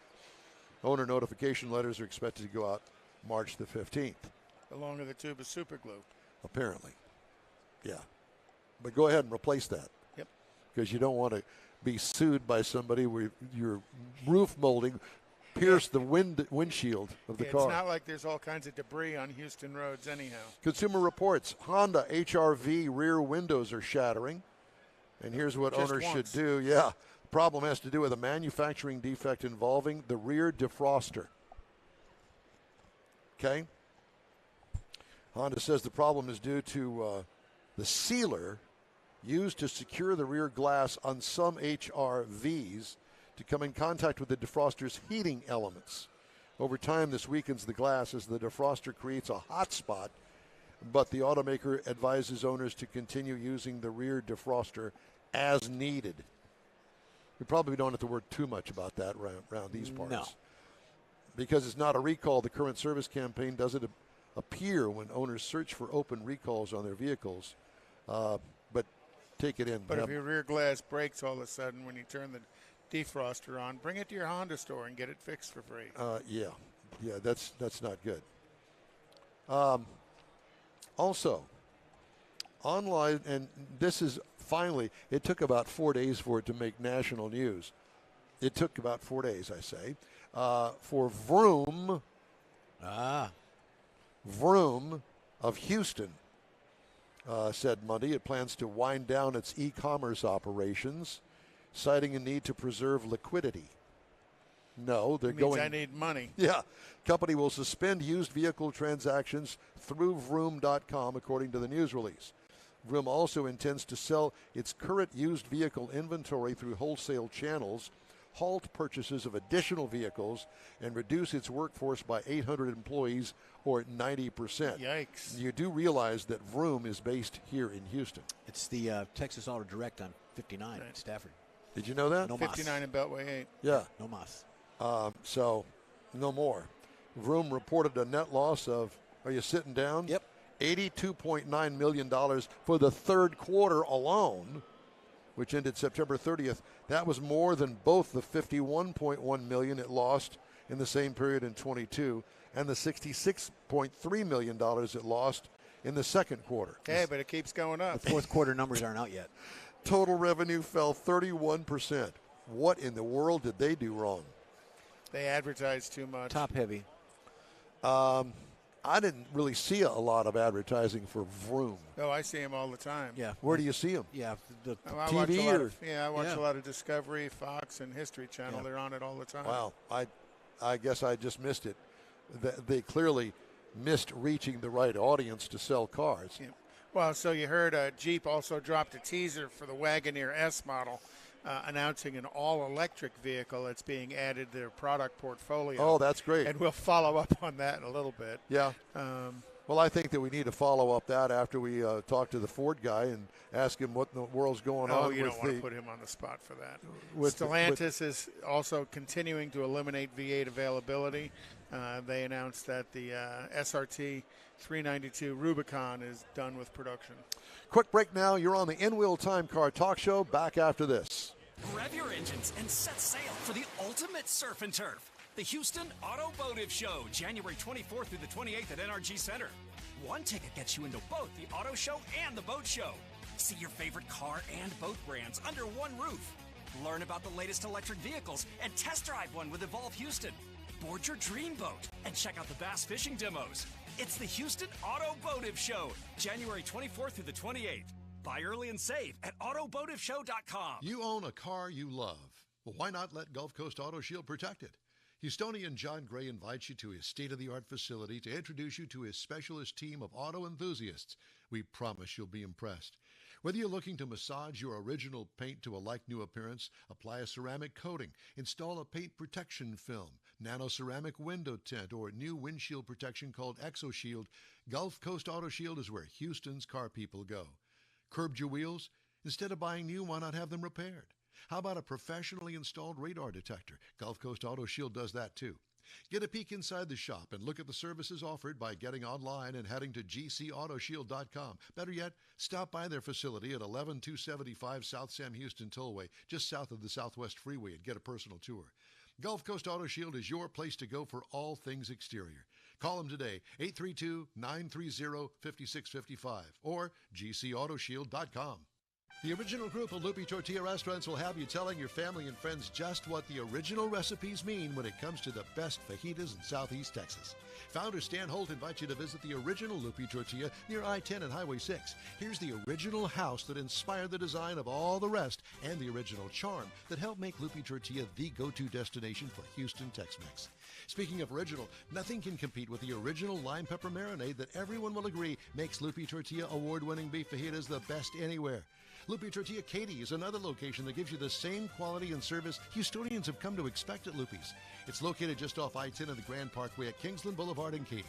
Owner notification letters are expected to go out March the 15th. Along with a tube of super glue. Apparently. Yeah. But go ahead and replace that. Yep. Because you don't want to be sued by somebody where your roof molding pierced the windshield of the car. It's not like there's all kinds of debris on Houston roads anyhow. Consumer Reports, Honda HR-V rear windows are shattering. And here's what Just owners once. should do. Yeah, the problem has to do with a manufacturing defect involving the rear defroster. Okay? Honda says the problem is due to the sealer used to secure the rear glass on some HRVs to come in contact with the defroster's heating elements. Over time, this weakens the glass as the defroster creates a hot spot, but the automaker advises owners to continue using the rear defroster as needed. We probably don't have to worry too much about that around these parts. No. Because it's not a recall, the current service campaign doesn't appear when owners search for open recalls on their vehicles. But take it in. But if your rear glass breaks all of a sudden when you turn the defroster on, bring it to your Honda store and get it fixed for free. Yeah, that's not good. Also, online, and this is finally, it took about 4 days for it to make national news. It took about 4 days, I say, for Vroom. Vroom of Houston said Monday it plans to wind down its e-commerce operations, citing a need to preserve liquidity. No, they're going. I need money. Yeah. Company will suspend used vehicle transactions through Vroom.com, according to the news release. Vroom also intends to sell its current used vehicle inventory through wholesale channels, halt purchases of additional vehicles, and reduce its workforce by 800 employees, or 90%. Yikes. You do realize that Vroom is based here in Houston. It's the Texas Auto Direct on 59 in Stafford. Did you know that? No mas. 59 in Beltway 8. Yeah. No mas. So, no more. Vroom reported a net loss of, are you sitting down? Yep. $82.9 million for the third quarter alone, which ended September 30th. That was more than both the $51.1 million it lost in the same period in 22 and the $66.3 million it lost in the second quarter. Hey, but it keeps going up. The fourth quarter numbers aren't out yet. Total revenue fell 31%. What in the world did they do wrong? They advertise too much. Top heavy. I didn't really see a lot of advertising for Vroom. Oh, I see them all the time. Yeah. Where do you see them? Yeah. The I watch TV a lot or? I watch Yeah. a lot of Discovery, Fox, and History Channel. Yeah. They're on it all the time. Wow, I guess I just missed it. They clearly missed reaching the right audience to sell cars. Yeah. Well, so you heard Jeep also dropped a teaser for the Wagoneer S model, announcing an all-electric vehicle that's being added to their product portfolio. Oh, that's great. And we'll follow up on that in a little bit. Yeah. Well, I think that we need to follow up that after we talk to the Ford guy and ask him what in the world's going on. Oh, you with don't want the, to put him on the spot for that. with Stellantis is also continuing to eliminate V8 availability. They announced that the SRT 392 Rubicon is done with production. Quick break now. You're on the In-Wheel Time Car Talk Show. Back after this. Rev your engines and set sail for the ultimate surf and turf. The Houston AutoBoative Show, January 24th through the 28th at NRG Center. One ticket gets you into both the auto show and the boat show. See your favorite car and boat brands under one roof. Learn about the latest electric vehicles and test drive one with Evolve Houston. Board your dream boat and check out the bass fishing demos. It's the Houston AutoBoative Show, January 24th through the 28th. Buy early and save at AutoBoativeshow.com. You own a car you love. Well, why not let Gulf Coast Auto Shield protect it? Houstonian John Gray invites you to his state-of-the-art facility to introduce you to his specialist team of auto enthusiasts. We promise you'll be impressed. Whether you're looking to massage your original paint to a like-new appearance, apply a ceramic coating, install a paint protection film, nano-ceramic window tint, or new windshield protection called ExoShield, Gulf Coast Auto Shield is where Houston's car people go. Curbed your wheels? Instead of buying new, why not have them repaired? How about a professionally installed radar detector? Gulf Coast Auto Shield does that too. Get a peek inside the shop and look at the services offered by getting online and heading to gcautoshield.com. Better yet, stop by their facility at 11275 South Sam Houston Tollway, just south of the Southwest Freeway, and get a personal tour. Gulf Coast Auto Shield is your place to go for all things exterior. Call them today, 832-930-5655 or gcautoshield.com. The original group of Loopy Tortilla restaurants will have you telling your family and friends just what the original recipes mean when it comes to the best fajitas in Southeast Texas. Founder Stan Holt invites you to visit the original Loopy Tortilla near I-10 and Highway 6. Here's the original house that inspired the design of all the rest and the original charm that helped make Loopy Tortilla the go-to destination for Houston Tex-Mex. Speaking of original, nothing can compete with the original lime pepper marinade that everyone will agree makes Loopy Tortilla award-winning beef fajitas the best anywhere. Loopy Tortilla Katy is another location that gives you the same quality and service Houstonians have come to expect at Loopy's. It's located just off I-10 and the Grand Parkway at Kingsland Boulevard in Katy.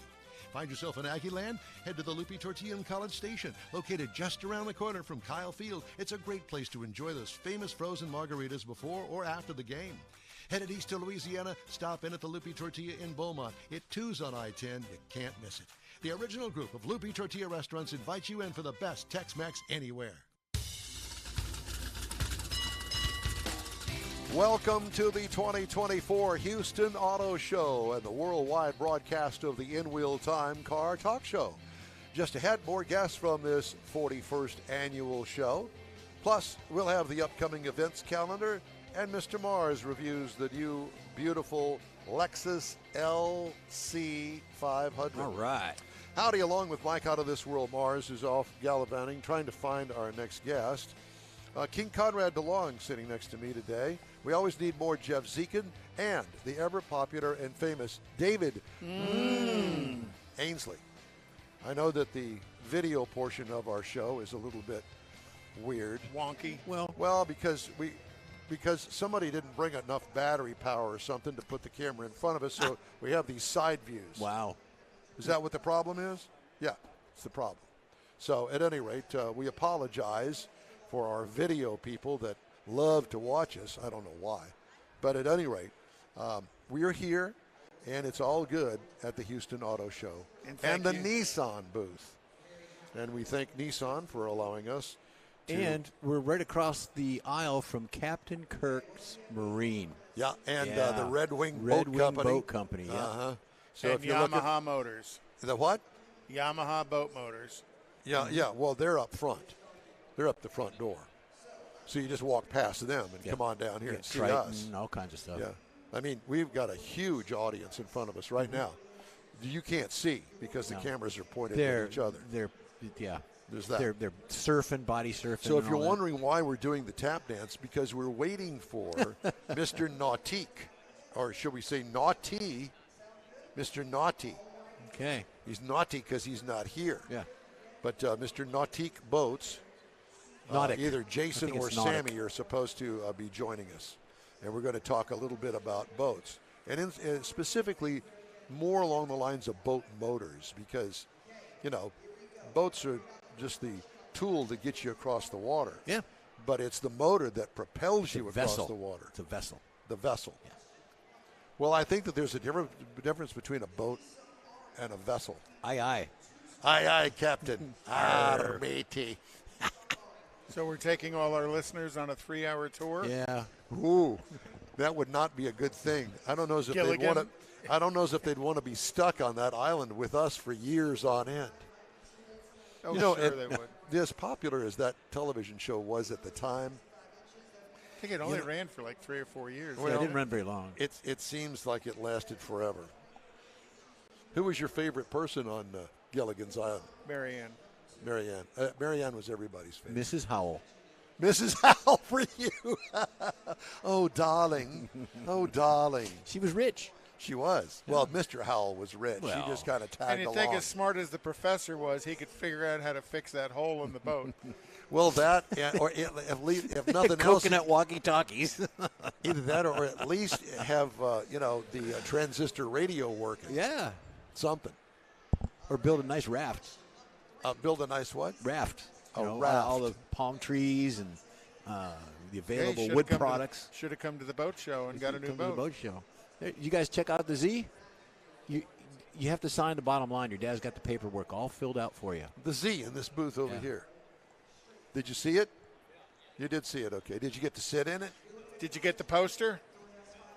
Find yourself in Aggie Land? Head to the Loopy Tortilla in College Station, located just around the corner from Kyle Field. It's a great place to enjoy those famous frozen margaritas before or after the game. Headed east to Louisiana, stop in at the Loopy Tortilla in Beaumont. It too's on I-10. You can't miss it. The original group of Loopy Tortilla restaurants invites you in for the best Tex-Mex anywhere. Welcome to the 2024 Houston Auto Show and the worldwide broadcast of the In-Wheel Time Car Talk Show. Just ahead, more guests from this 41st annual show. Plus, we'll have the upcoming events calendar, and Mr. Mars reviews the new, beautiful Lexus LC 500. All right. Howdy, along with Mike out of this world, Mars, who's off gallivanting, trying to find our next guest. King Conrad DeLong sitting next to me today. We always need more Jeff Zekin and the ever-popular and famous David Ainsley. I know that the video portion of our show is a little bit weird. Wonky. Well, because somebody didn't bring enough battery power or something to put the camera in front of us, so we have these side views. Wow. Is that what the problem is? Yeah, it's the problem. So at any rate, we apologize for our video people that love to watch us. I don't know why. But at any rate, we're here, and it's all good at the Houston Auto Show and the Nissan booth. And we thank Nissan for allowing us to. And we're right across the aisle from Captain Kirk's Marine. Yeah, and the Red Wing Boat Company. Yeah. Uh-huh. So and if you Yamaha Motors. The what? Yamaha Boat Motors. Yeah. Well, they're up front. They're up the front door. So you just walk past them and come on down here and see Triton, us. all kinds of stuff. Yeah. I mean, we've got a huge audience in front of us right now. You can't see because the cameras are pointed at each other. There's that. They're surfing, body surfing. So if you're wondering why we're doing the tap dance, because we're waiting for Mr. Nautique, or should we say Naughty, Mr. Naughty. Okay. He's naughty because he's not here. Yeah. But Mr. Nautique Boats, either Jason or Sammy are supposed to be joining us. And we're going to talk a little bit about boats. And specifically more along the lines of boat motors because, boats are just the tool to get you across the water. Yeah. But it's the motor that propels you across the water. It's a vessel. The vessel. Yeah. Well, I think that there's a difference between a boat and a vessel. Aye, aye. Aye, aye, Captain. Arr, matey. So we're taking all our listeners on a 3-hour tour? Yeah. Ooh, that would not be a good thing. I don't know as if they'd want to. I don't know as if they'd want to be stuck on that island with us for years on end. Oh, sure they would. As popular as that television show was at the time, I think it only ran for like 3 or 4 years. Well, it didn't run very long. It seems like it lasted forever. Who was your favorite person on Gilligan's Island? Marianne. Marianne was everybody's favorite. Mrs. Howell. Mrs. Howell for you. Oh, darling. Oh, darling. She was rich. She was. Well, Mr. Howell was rich. Well, he just kind of tagged along. And you think as smart as the professor was, he could figure out how to fix that hole in the boat. Well, that, or at least, if nothing else. Coconut walkie-talkies. Either that or at least have, the transistor radio working. Yeah. Something. Or build a nice raft. Build a nice what? Raft. Raft. All the palm trees and the available wood products. Should have come to the boat show and got a new boat. To the boat show. You guys check out the Z. You have to sign the bottom line. Your dad's got the paperwork all filled out for you. The Z in this booth over here. Did you see it? You did see it, okay. Did you get to sit in it? Did you get the poster?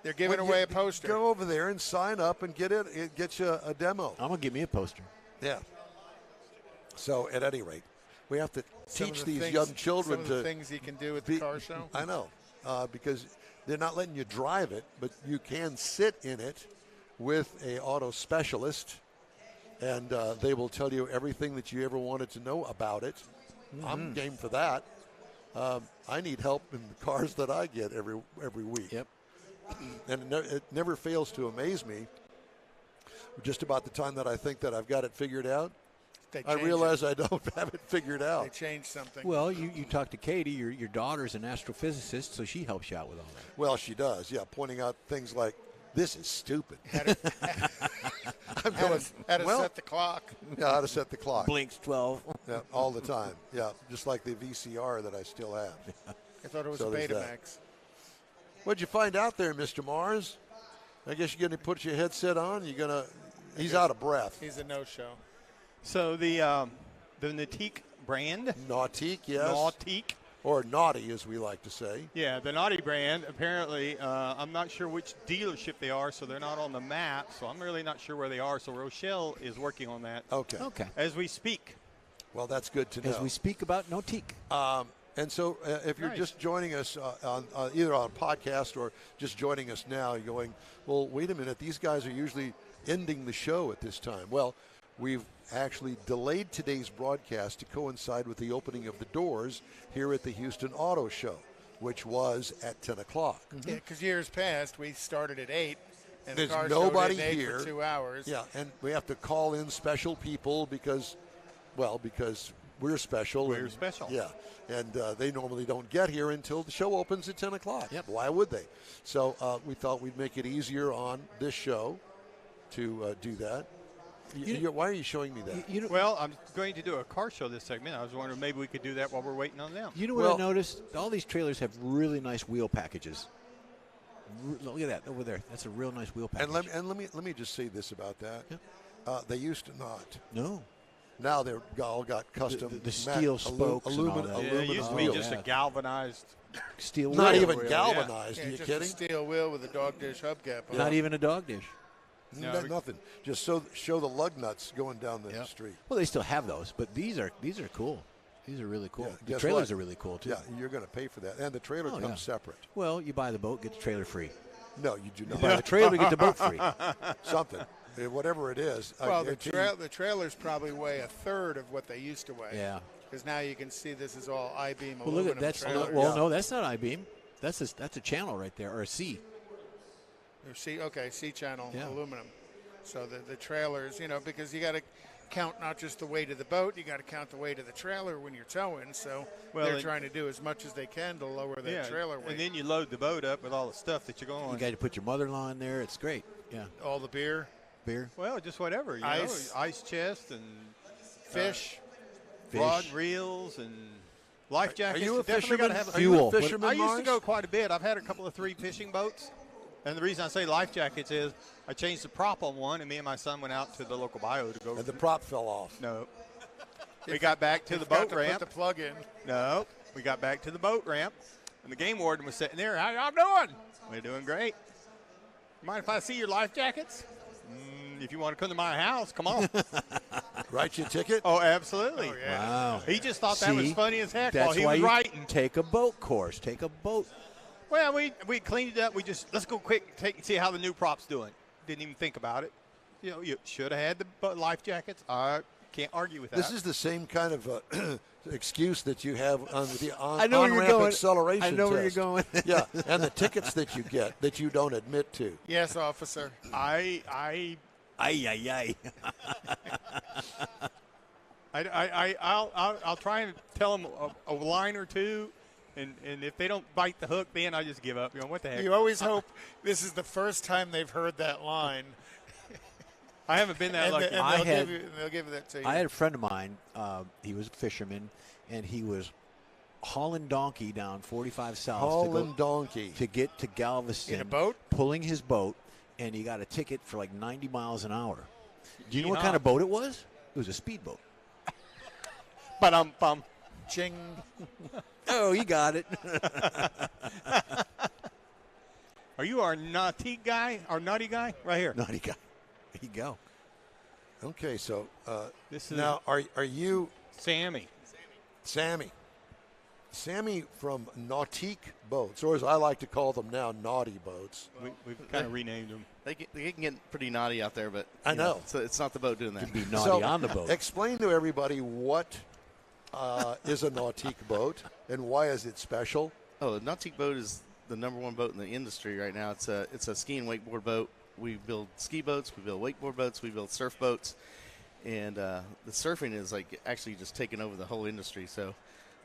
They're giving away a poster. Go over there and sign up and get it. It gets you a demo. I'm going to give me a poster. Yeah. So at any rate, we have to Some of teach the these things- young children some of the to things you can do at be- the car show. I know, because they're not letting you drive it, but you can sit in it with a auto specialist, and they will tell you everything that you ever wanted to know about it. I'm game for that. I need help in the cars that I get every week. Yep. And it never fails to amaze me. Just about the time that I think that I've got it figured out, They I change realize it. I don't have it figured They out. change something. Well, you talk to Katie. Your daughter's an astrophysicist, so she helps you out with all that. Well, she does, yeah, pointing out things like, this is stupid. I'm going, How to well, set the clock. yeah, how to set the clock. Blinks 12. Yeah, all the time. Yeah, just like the VCR that I still have. I thought it was So a there's that. Betamax. What'd you find out there, Mr. Mars? I guess you're going to put your headset on. You're going to. He's out of breath. He's a no-show. So the Nautique brand, Nautique, yes. Nautique. Or naughty, as we like to say. Yeah, the Naughty brand, apparently, I'm not sure which dealership they are, so they're not on the map, so I'm really not sure where they are. So Rochelle is working on that Okay. Okay. as we speak. Well, that's good to know. As we speak about Nautique. And so if you're Nice. just joining us on either on podcast or just joining us now, you're going, well, wait a minute, these guys are usually ending the show at this time. Well, we've actually delayed today's broadcast to coincide with the opening of the doors here at the Houston Auto Show, which was at 10 o'clock. Yeah, because years past, we started at 8, and There's the car nobody showed at 8 here. for 2 hours. Yeah, and we have to call in special people because we're special. We're special. Yeah, and they normally don't get here until the show opens at 10 o'clock. Yep. Why would they? So we thought we'd make it easier on this show to do that. Why are you showing me that? You know, Well, I'm going to do a car show this segment. I was wondering maybe we could do that while we're waiting on them. you know what Well- I noticed? All these trailers have really nice wheel packages. Look at that over there. That's a real nice wheel package. And let me just say this about that. Yeah. They used to not. No. Now they're all got custom The steel spokes and all aluminum, that. Yeah, it aluminum used to be wheels. just yeah. a galvanized. Steel Not wheel. even wheel, yeah. galvanized. Yeah, Are you just kidding? a steel wheel with a dog dish hubcap on Not it. even a dog dish. No. Nothing. Just show the lug nuts going down the street. Well, they still have those, but these are cool. These are really cool. Yeah, The guess trailers what? are really cool too. Yeah, you're going to pay for that, and the trailer Oh, comes yeah. separate. Well, you buy the boat, get the trailer free. No, you do not. Buy the trailer, get the boat free. Something, whatever it is. I Well, the guarantee you- trailers probably weigh a third of what they used to weigh. Yeah. Because now you can see this is all I-beam Well, aluminum look at that's trailers. well, Yeah. no, that's not I-beam. That's a channel right there, or a C. Or C-channel Yeah. aluminum. So the trailers, because you got to count not just the weight of the boat, you got to count the weight of the trailer when you're towing. So Well, they're and- trying to do as much as they can to lower that trailer weight. And then you load the boat up with all the stuff that you're going. You got to put your mother-in-law in there. It's great. Yeah, all the beer, beer, Well, just whatever. You Ice. know, ice chest and fish. rod fish. and reels and life jackets. Are you a definitely fisherman? gotta have Are you a Fuel. fisherman, I used to Mars? go quite a bit. I've had a couple of 3 fishing boats. And the reason I say life jackets is I changed the prop on one, and me and my son went out to the local bio to go. And the prop fell off. No. We got back to the Got boat to ramp. put the plug in. No. We got back to the boat ramp, and the game warden was sitting there. How y'all doing? We're doing great. Mind if I see your life jackets? If you want to come to my house, come on. Write you a ticket. Oh, absolutely. Oh, yeah. Wow. He just thought that was See? funny as heck That's while he why was you writing. take a boat course. Take a boat. Well, we cleaned it up. We just let's go quick see how the new prop's doing. Didn't even think about it. You should have had the life jackets. I can't argue with that. This is the same kind of excuse that you have on the I know where you're on-ramp going. acceleration I know where you're test. going. Yeah, and the tickets that you get that you don't admit to. Yes, officer. I Ay, ay, ay. I'll try and tell them a line or two, and if they don't bite the hook, then I just give up. What the heck? You always hope this is the first time they've heard that line. I haven't been that And, lucky. and I they'll, had- they'll give that to you. I had a friend of mine. He was a fisherman, and he was hauling donkey down 45 South Hauling donkey. to get to Galveston In a boat? pulling his boat, and he got a ticket for like 90 miles an hour. Do you know what Yeehaw. kind of boat it was? It was a speedboat. But Ching. Oh, he got it. are you our naughty guy? Our naughty guy? Right here. Naughty guy. There you go. Okay, so This is now are you Sammy. Sammy from Nautique Boats, or as I like to call them now, Naughty Boats. We've kind of renamed them. They can get pretty naughty out there, but I know. so it's not the boat doing that. Be naughty on the boat. Explain to everybody what is a Nautique boat and why is it special? Oh, the Nautique boat is the #1 boat in the industry right now. It's a ski and wakeboard boat. We build ski boats, we build wakeboard boats, we build surf boats, and the surfing is like actually just taking over the whole industry. So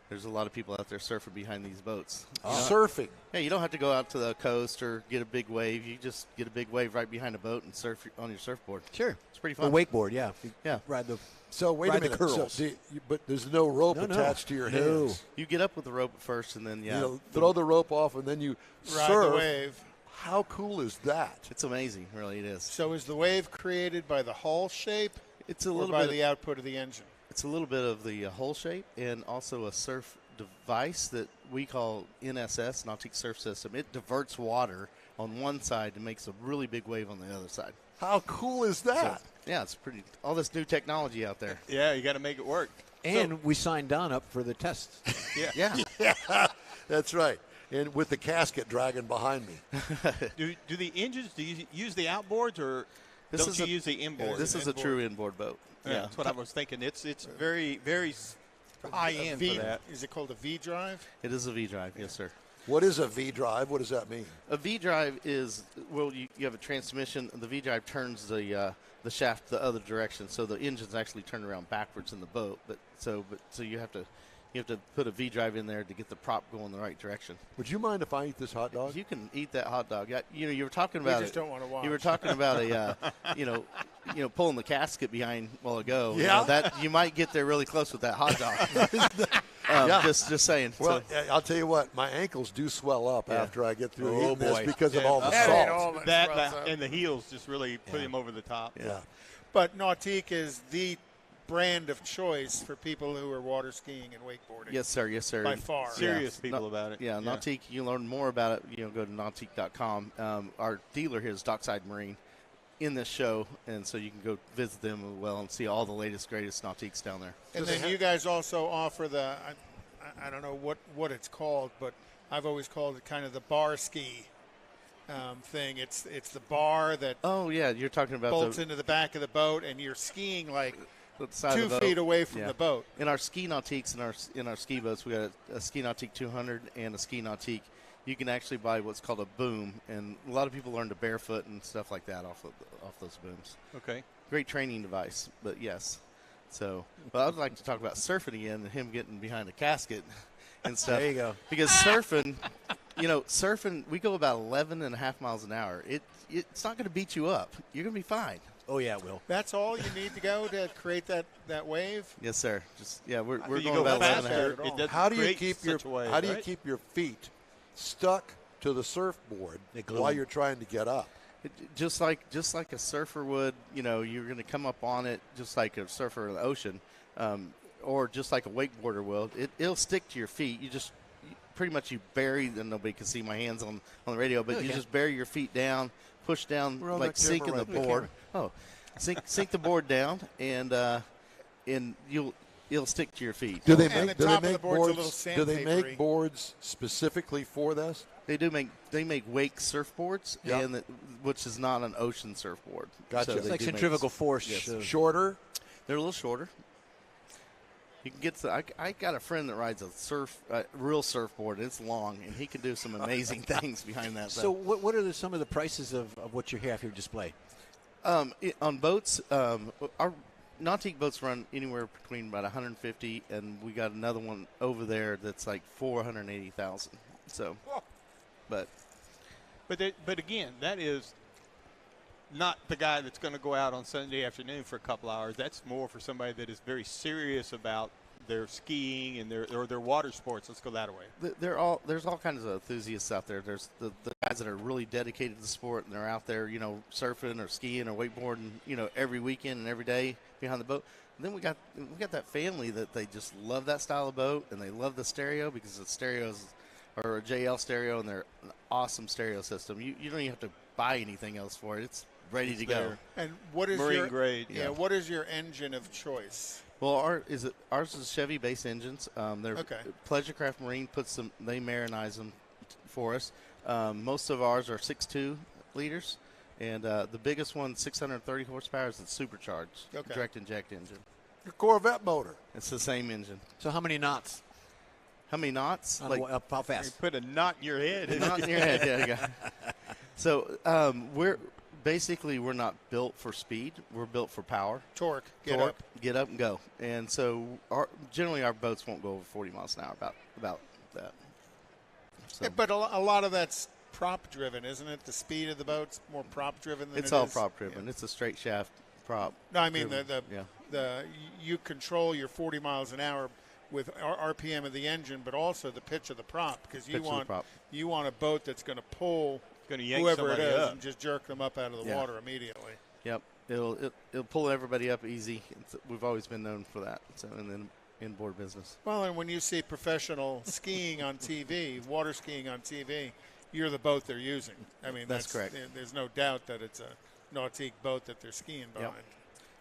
there's a lot of people out there surfing behind these boats. Surfing. Yeah, you don't have to go out to the coast or get a big wave. You just get a big wave right behind a boat and surf on your surfboard. Sure. It's pretty Or fun. wakeboard, yeah. Yeah. Ride the. So wait a Ride the minute. curls. So but there's no rope No, no. attached to your No. hands. You get up with the rope first, and then You throw the rope off and then you Ride surf. the wave. How cool is that? It's amazing, really. It is. So is the wave created by the hull shape It's a or little by bit. the output of the engine? It's a little bit of the hull shape and also a surf device that we call NSS, Nautique Surf System. It diverts water on one side and makes a really big wave on the other side. How cool is that? So, yeah, it's pretty. All this new technology out there. Yeah, you got to make it work. And we signed Don up for the tests. Yeah. Yeah, that's right. And with the casket dragging behind me. Do the engines? Do you use the outboards or This don't is you a- use the inboard? This is a true inboard boat. Yeah, that's what I was thinking. It's very high end V, for that. is it called a V drive? It is a V drive, yes, sir. What is a V drive? What does that mean? A V drive is you have a transmission. The V drive turns the shaft the other direction, so the engine's actually turned around backwards in the boat. But you have to put a V drive in there to get the prop going the right direction. Would you mind if I eat this hot dog? You can eat that hot dog. You were talking about just don't wanna watch. You were talking about pulling the casket behind a while ago. Yeah. That you might get there really close with that hot dog. Yeah. Just saying. Well, So- I'll tell you what, my ankles do swell up Yeah. after I get through Oh, eating this boy. because of all the That salt. ain't all that That swells up. and the heels just really put him over the top. Yeah. But Nautique is the brand of choice for people who are water skiing and wakeboarding. Yes, sir. Yes, sir. By far. Serious Yeah. people No- about it. Yeah, Nautique. You learn more about it. Go to nautique.com. Our dealer here is Dockside Marine in this show, and so you can go visit them as well and see all the latest, greatest Nautiques down there. And then you guys also offer the, I don't know what it's called, but I've always called it kind of the bar ski thing. It's the bar that Oh yeah, you're talking about bolts into the back of the boat, and you're skiing like the side 2 of the boat. feet away from Yeah. the boat. In our ski nautiques, in our ski boats, we got a ski nautique 200 and a ski nautique. You can actually buy what's called a boom, and a lot of people learn to barefoot and stuff like that off those booms. Okay. Great training device, but yes. So, but I'd like to talk about surfing again and him getting behind a casket and stuff. There you go. Because surfing, surfing, we go about 11.5 miles an hour. It's not going to beat you up. You're going to be fine. Oh, yeah, it will. That's all you need to go to create that wave. Yes, sir. We're You going go about 11.5. faster. at all. It doesn't How do you create keep such a wave, How do you right? keep your feet stuck to the surfboard They glue while them. you're trying to get up? Just like a surfer would, you're going to come up on it just like a surfer in the ocean, or just like a wakeboarder will. It'll stick to your feet. Pretty much you bury, and nobody can see my hands on the radio, but No, you you just bury your feet down, push down, We're on like that camera sinking right the there. board. Oh, sink the board down, and it'll stick to your feet. Do they And make the do top they of make the board's a boards? little Do they sandpapery. make boards specifically for this? They make wake surfboards, Yep. and which is not an ocean surfboard. Gotcha. So It's they Like do make- centrifugal force. Yes. Shorter. They're a little shorter. You can get to. I got a friend that rides a real surfboard. It's long, and he can do some amazing things behind that. So what are some of the prices of what you have here displayed? On boats, our Nautique boats run anywhere between about 150, and we got another one over there that's like 480,000. So, but But again, that is not the guy that's going to go out on Sunday afternoon for a couple hours. That's more for somebody that is very serious about their skiing and their water sports. Let's go that way. there's all kinds of enthusiasts out there. There's the guys that are really dedicated to the sport, and they're out there, surfing or skiing or wakeboarding, every weekend and every day behind the boat. And then we got that family that they just love that style of boat, and they love the stereo because the stereos are a JL stereo, and they're an awesome stereo system. You don't even have to buy anything else for it. It's ready to go. there. And what is Marine your grade. Yeah. What is your engine of choice? Well, ours is Chevy base engines. They're Okay. Pleasure Craft Marine puts them. They marinize them for us. Most of ours are 6.2 liters, and the biggest one, 630 horsepower, is the supercharged direct inject engine. Your Corvette motor. It's the same engine. So how many knots? How many knots? How You fast? put a knot in your head. Not in your head. Yeah. So we're not built for speed. We're built for power. Torque. Get up and go. And so generally our boats won't go over 40 miles an hour. About that. So But a lot of that's prop driven, isn't it? The speed of the boat's more prop driven than it's it all is- prop driven. Yeah. It's a straight shaft prop. No, I mean driven. you control your 40 miles an hour with RPM of the engine, but also the pitch of the prop, because you want a boat that's going to pull Gonna yank whoever it somebody is up. and just jerk them up out of the Yeah. water immediately. Yep. It'll pull everybody up easy. We've always been known for that. So in the inboard business. Well, and when you see professional skiing on TV, water skiing on TV, you're the boat they're using. I mean, That's correct. There's no doubt that it's a nautique boat that they're skiing behind.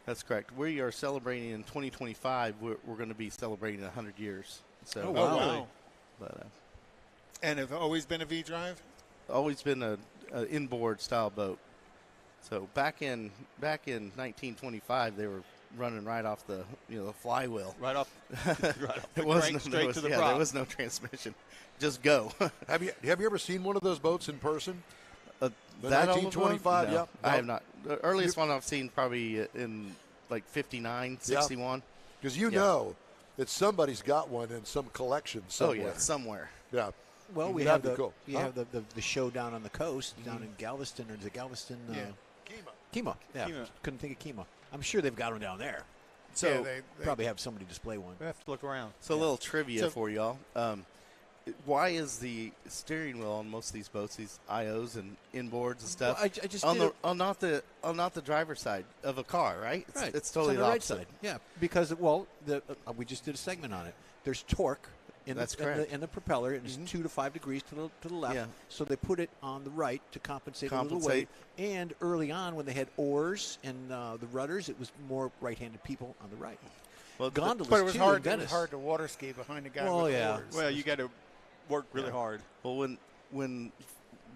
That's correct. We are celebrating in 2025. We're going to be celebrating 100 years. So, Oh, wow. But And have always been a V-drive? always been a inboard style boat. So back in 1925, they were running right off the flywheel. Right off the crank, straight to the There prop. was no transmission. Just go. Have you ever seen one of those boats in person? The That 1925, no, yeah. I have not. The earliest one I've seen probably in like 59, 61. Because you know that somebody's got one in some collection somewhere. Oh, yeah, somewhere. Yeah. Well, we That'd have be cool. have the show down on the coast, down in Galveston, or is it Galveston? Kima. Yeah, Kima. couldn't think of Kima. I'm sure they've got them down there. So Yeah, they Probably have somebody display one. We have to look around. So a little trivia So- for y'all. Why is the steering wheel on most of these boats, these IOs and inboards and stuff, Well, I just on did not the driver's side of a car, right? Right. It's totally on the the right opposite. side. Yeah, because we just did a segment on it. There's torque in That's the correct. in the propeller, and it's 2 to 5 degrees to the left. Yeah. So they put it on the right to compensate a little Compensate. weight. And early on, when they had oars and the rudders, it was more right-handed people on the right. Well, Gondolas But it was too hard. in Venice. It was hard to water ski behind a guy Well, with yeah. oars. Well, you got to work really hard. Well, when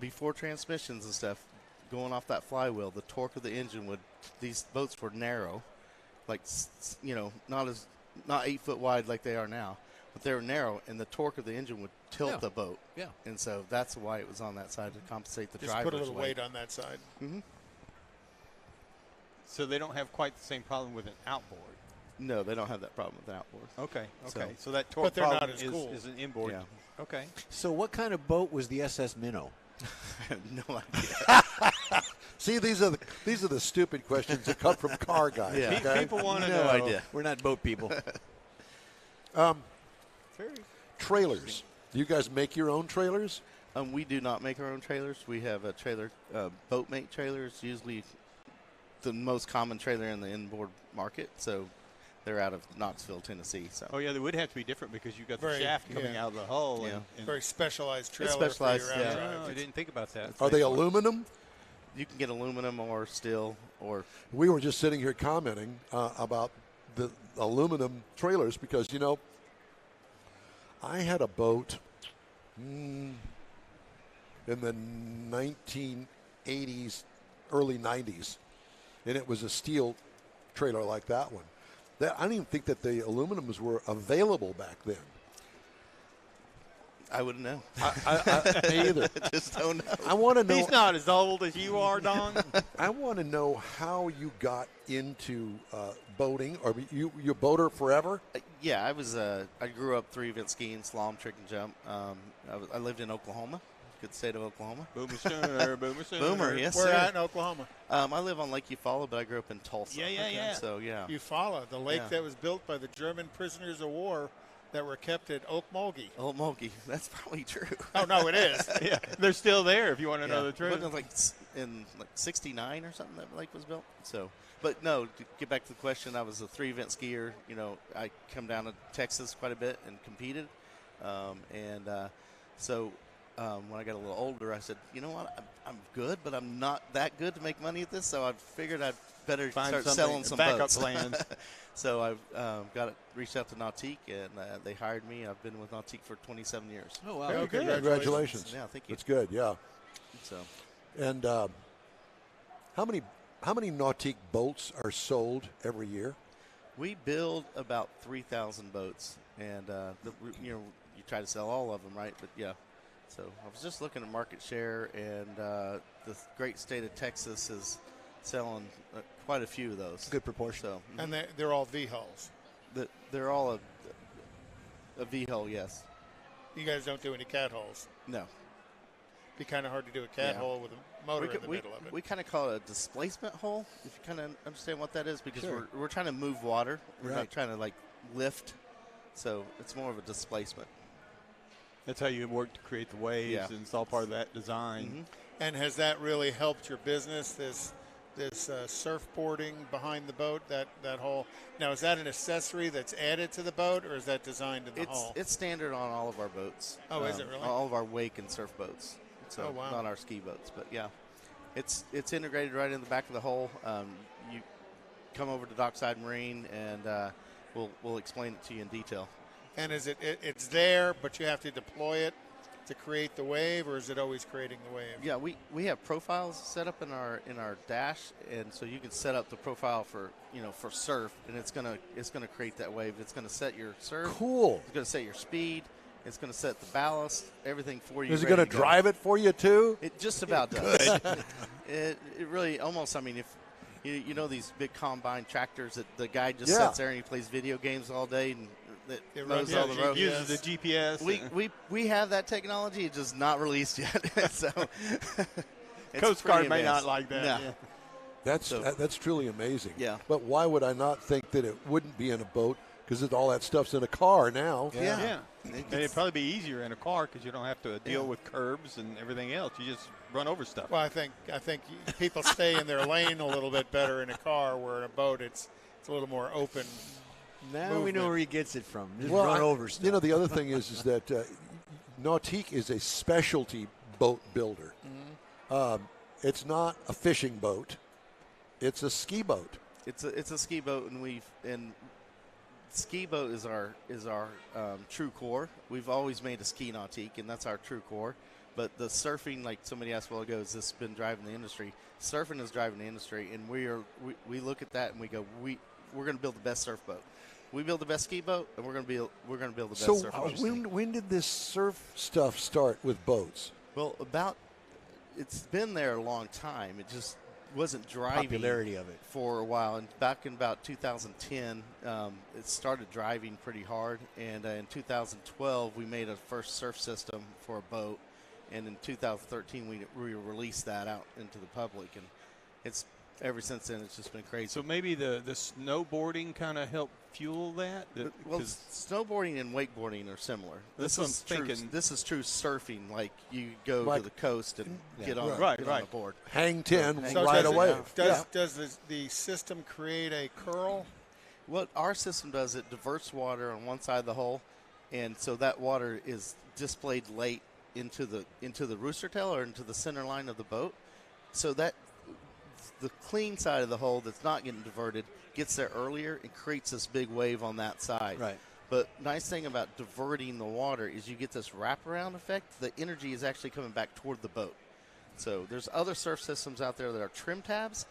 before transmissions and stuff, going off that flywheel, the torque of the engine these boats were narrow, like not 8 foot wide like they are now, but they were narrow, and the torque of the engine would tilt the boat. Yeah. And so that's why it was on that side to compensate the Just driver's put a little weight. weight on that side. So they don't have quite the same problem with an outboard. No, they don't have that problem with the outboard. Okay. So- So that torque But they're not problem as cool. is an inboard. Yeah. Okay. So what kind of boat was the SS Minnow? I have no idea. See, these are the stupid questions that come from car guys. Yeah. Okay? People want to No know. idea. We're not boat people. Very Trailers. Do you guys make your own trailers? We do not make our own trailers. We have a trailer, boatmate trailers, usually the most common trailer in the inboard market. So they're out of Knoxville, Tennessee. So Oh yeah, they would have to be different because you've got the Very- shaft coming yeah. out of the hull. Yeah. And Very specialized trailer specialized, for your yeah. outdrive. Oh, I didn't think about that. Are they aluminum? you can get aluminum or steel or We were just sitting here commenting about the aluminum trailers because, I had a boat in the 1980s, early 90s, and it was a steel trailer like that one. I didn't even think that the aluminums were available back then. I wouldn't know. I me either. Just don't know. I want to know. He's not as old as you are, Don. I want to know how you got into boating. Or you boater forever? Yeah, I grew up 3-event skiing, slalom, trick, and jump. I lived in Oklahoma, good state of Oklahoma. Boomer Sooner, Boomer Sooner. Boomer, yes, Where sir. at in Oklahoma? I live on Lake Eufaula, but I grew up in Tulsa. Yeah. So, yeah. Eufaula, the lake Yeah. that was built by the German prisoners of war that were kept at Okmulgee. Old Mulkey. That's probably true. Oh, no, it is. Yeah, they're still there if you want to know the truth. Wasn't it like in 69 or something that lake was built? So, but no, to get back to the question, I was a 3-event skier. I come down to Texas quite a bit and competed. So when I got a little older, I said, you know what, I'm good, but I'm not that good to make money at this, so I figured I'd better start selling some backup boats. plans. So I've reached out to Nautique, and they hired me. I've been with Nautique for 27 years. Oh, wow. Yeah, congratulations. Yeah, thank you. That's good, yeah. So, And how many Nautique boats are sold every year? we build about 3,000 boats, and you try to sell all of them, right? But yeah. So I was just looking at market share, and the great state of Texas is selling quite a few of those. Good proportion. So, And they're all V-hulls. they're all a V-hull, yes. You guys don't do any cat hulls. No. Be kind of hard to do a cat hull with a motor in the middle of it. We kind of call it a displacement hull, if you kind of understand what that is, because we're trying to move water. We're not trying to, like, lift. So it's more of a displacement. That's how you work to create the waves, and it's all part of that design. Mm-hmm. And has that really helped your business, this surfboarding behind the boat, that hull? Now, is that an accessory that's added to the boat, or is that designed in the hull? It's standard on all of our boats. Oh, is it really? All of our wake and surf boats. So Oh, wow. not our ski boats, but yeah. It's integrated right in the back of the hull. You come over to Dockside Marine, and we'll explain it to you in detail. And is it's there, but you have to deploy it to create the wave, or is it always creating the wave? Yeah, we have profiles set up in our dash, and so you can set up the profile for surf, and it's gonna create that wave. It's gonna set your surf. Cool. It's gonna set your speed. It's gonna set the ballast, everything for you. Is it going to drive it for you too? It just about does. It really almost. I mean, if you know these big combine tractors that the guy just sits there and he plays video games all day and it mows all the road. Uses the GPS. We have that technology. It's just not released yet. So Coast Guard may not like that. No. Yeah. That's truly amazing. Yeah. But why would I not think that it wouldn't be in a boat? Because all that stuff's in a car now. Yeah. And it'd probably be easier in a car because you don't have to deal with curbs and everything else. You just run over stuff. Well, I think people stay in their lane a little bit better in a car, where in a boat it's a little more open. Now we know where he gets it from. Just Well, run over stuff. You know, the other thing is that Nautique is a specialty boat builder. Mm-hmm. It's not a fishing boat; it's a ski boat. It's a ski boat, and ski boat is our true core. We've always made a ski nautique, and that's our true core. But the surfing, like somebody asked a while ago, has this been driving the industry? Surfing is driving the industry, and we look at that and we go, we're going to build the best surf boat. We build the best ski boat, and we're going to build the best surf boat. So when did this surf stuff start with boats? Well, it's been there a long time. It just wasn't driving Popularity of it for a while, and back in about 2010 it started driving pretty hard, and in 2012 we made a first surf system for a boat, and in 2013 we released that out into the public, and it's ever since then it's just been crazy. So maybe the snowboarding kind of helped fuel that? Well, snowboarding and wakeboarding are similar. This one's thinking. This is true surfing. Like you go Like- to the coast and get on the board. Hang 10 So right does away. Does the system create a curl? What our system does, it diverts water on one side of the hull, and so that water is displayed late into the rooster tail or into the center line of the boat, so that the clean side of the hull that's not getting diverted gets there earlier and creates this big wave on that side. Right. But nice thing about diverting the water is you get this wraparound effect. The energy is actually coming back toward the boat. So there's other surf systems out there that are trim tabs.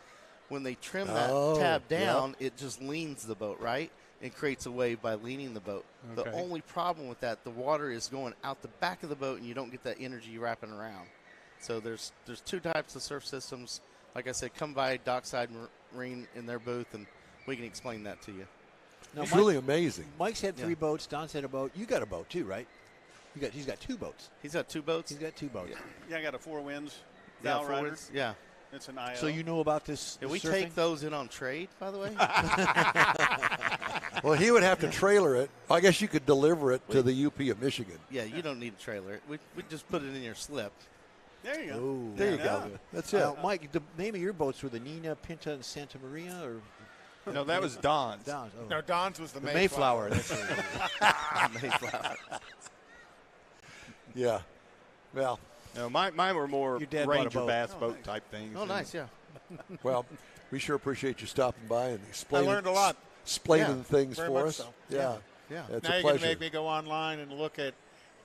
When they trim that tab down, it just leans the boat, right? And creates a wave by leaning the boat. Okay. The only problem with that, the water is going out the back of the boat and you don't get that energy wrapping around. So there's two types of surf systems. Like I said, come by Dockside Marine in their booth and we can explain that to you. Now, It's Mike- really amazing. Mike's had 3 boats. Don's had a boat. You got a boat too, right? He's got 2 boats. He's got 2 boats? He's got 2 boats. Yeah, I got a 4 winds. Yeah, Bow rider. forwards. Yeah. It's an IO. So you know about this? Did we surfing? take those in on trade, by the way? Well, he would have to trailer it. I guess you could deliver it to the UP of Michigan. Yeah, you don't need a trailer. We just put it in your slip. There you go. Oh, There you Yeah. go. That's it. Now, Mike, the name of your boats were the Nina, Pinta, and Santa Maria, or No, that was Don's. Don's? Oh. No, Don's was the Mayflower. That's what it was. Mayflower. Yeah. Well, No, mine were more Your dad bought a Ranger boat. bass boat type things. Oh, and- nice, yeah. well, we sure appreciate you stopping by and explaining. learned a lot. Explaining Yeah, things very for much us. so. Yeah. Yeah. It's Now a you're going to pleasure. make me go online and look at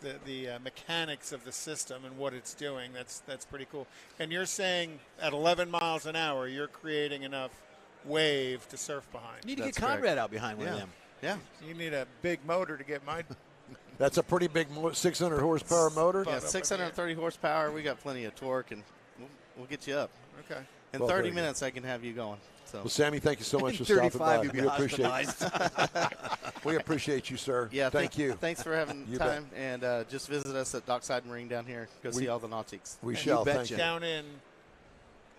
the mechanics of the system and what it's doing. That's pretty cool. And you're saying at 11 miles an hour, you're creating enough wave to surf behind. You need to That's get Conrad correct. out behind one of Yeah. them. Yeah. You need a big motor to get my. That's a pretty big 600 horsepower motor. Yeah, up in 630 horsepower. We got plenty of torque, and we'll get you up. Okay. In Well, 30 very good. minutes, I can have you going. So Well, Sammy, thank you so much In for stopping 35, by. you'll be We appreciate hospitalized. we appreciate you, sir. yeah, thank you. Thanks for having You bet. time, and just visit us at Dockside Marine down here. Go see all the nautiques. We You shall. betcha. Thank you. Down in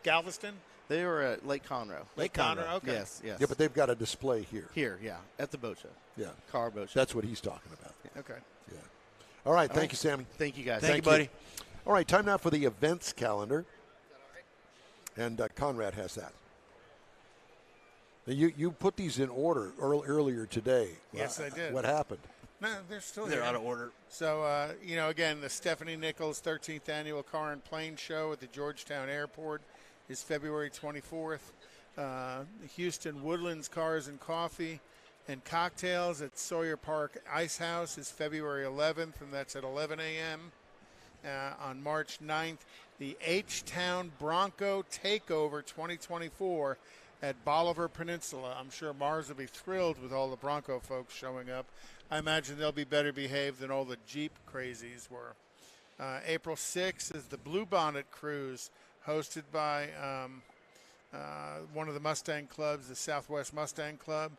Galveston? They were at Lake Conroe. Lake Conroe. Okay. Yes, yes. Yeah, but they've got a display here. Here, yeah, at the boat show, Yeah, car boat show. that's what he's talking about. Okay. Yeah. All right. Thank right. you, Sammy. Thank you guys. Thank you, buddy. All right. Time now for the events calendar. And Conrad has that. Now, you put these in order earlier today. Yes, I did. What happened? No, they're still They're here. out of order. So, again, the Stephanie Nichols 13th Annual Car and Plane Show at the Georgetown Airport is February 24th. The Houston Woodlands Cars and Coffee and Cocktails at Sawyer Park Ice House is February 11th, and that's at 11 a.m. On March 9th, the H-Town Bronco Takeover 2024 at Bolivar Peninsula. I'm sure Mars will be thrilled with all the Bronco folks showing up. I imagine they'll be better behaved than all the Jeep crazies were. April 6th is the Bluebonnet Cruise, hosted by one of the Mustang clubs, the Southwest Mustang Club.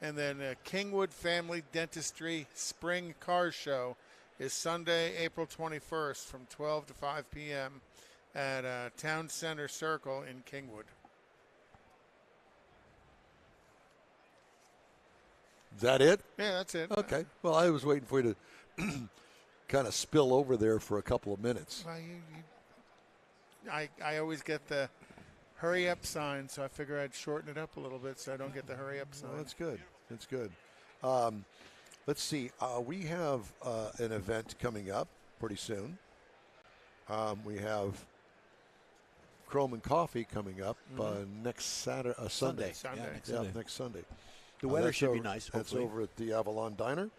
And then Kingwood Family Dentistry Spring Car Show is Sunday, April 21st from 12 to 5 p.m. at Town Center Circle in Kingwood. Is that it? Yeah, that's it. Okay. Well, I was waiting for you to kind of spill over there for a couple of minutes. Well, I always get the hurry up sign, so I figure I'd shorten it up a little bit so I don't get the hurry up sign. Well, that's good. That's good. Let's see. We have an event coming up pretty soon. We have Chrome and Coffee coming up next Sunday. Sunday. Yeah, next Yeah, Sunday. next Sunday. The weather That's should be over- nice, That's hopefully. over at the Avalon Diner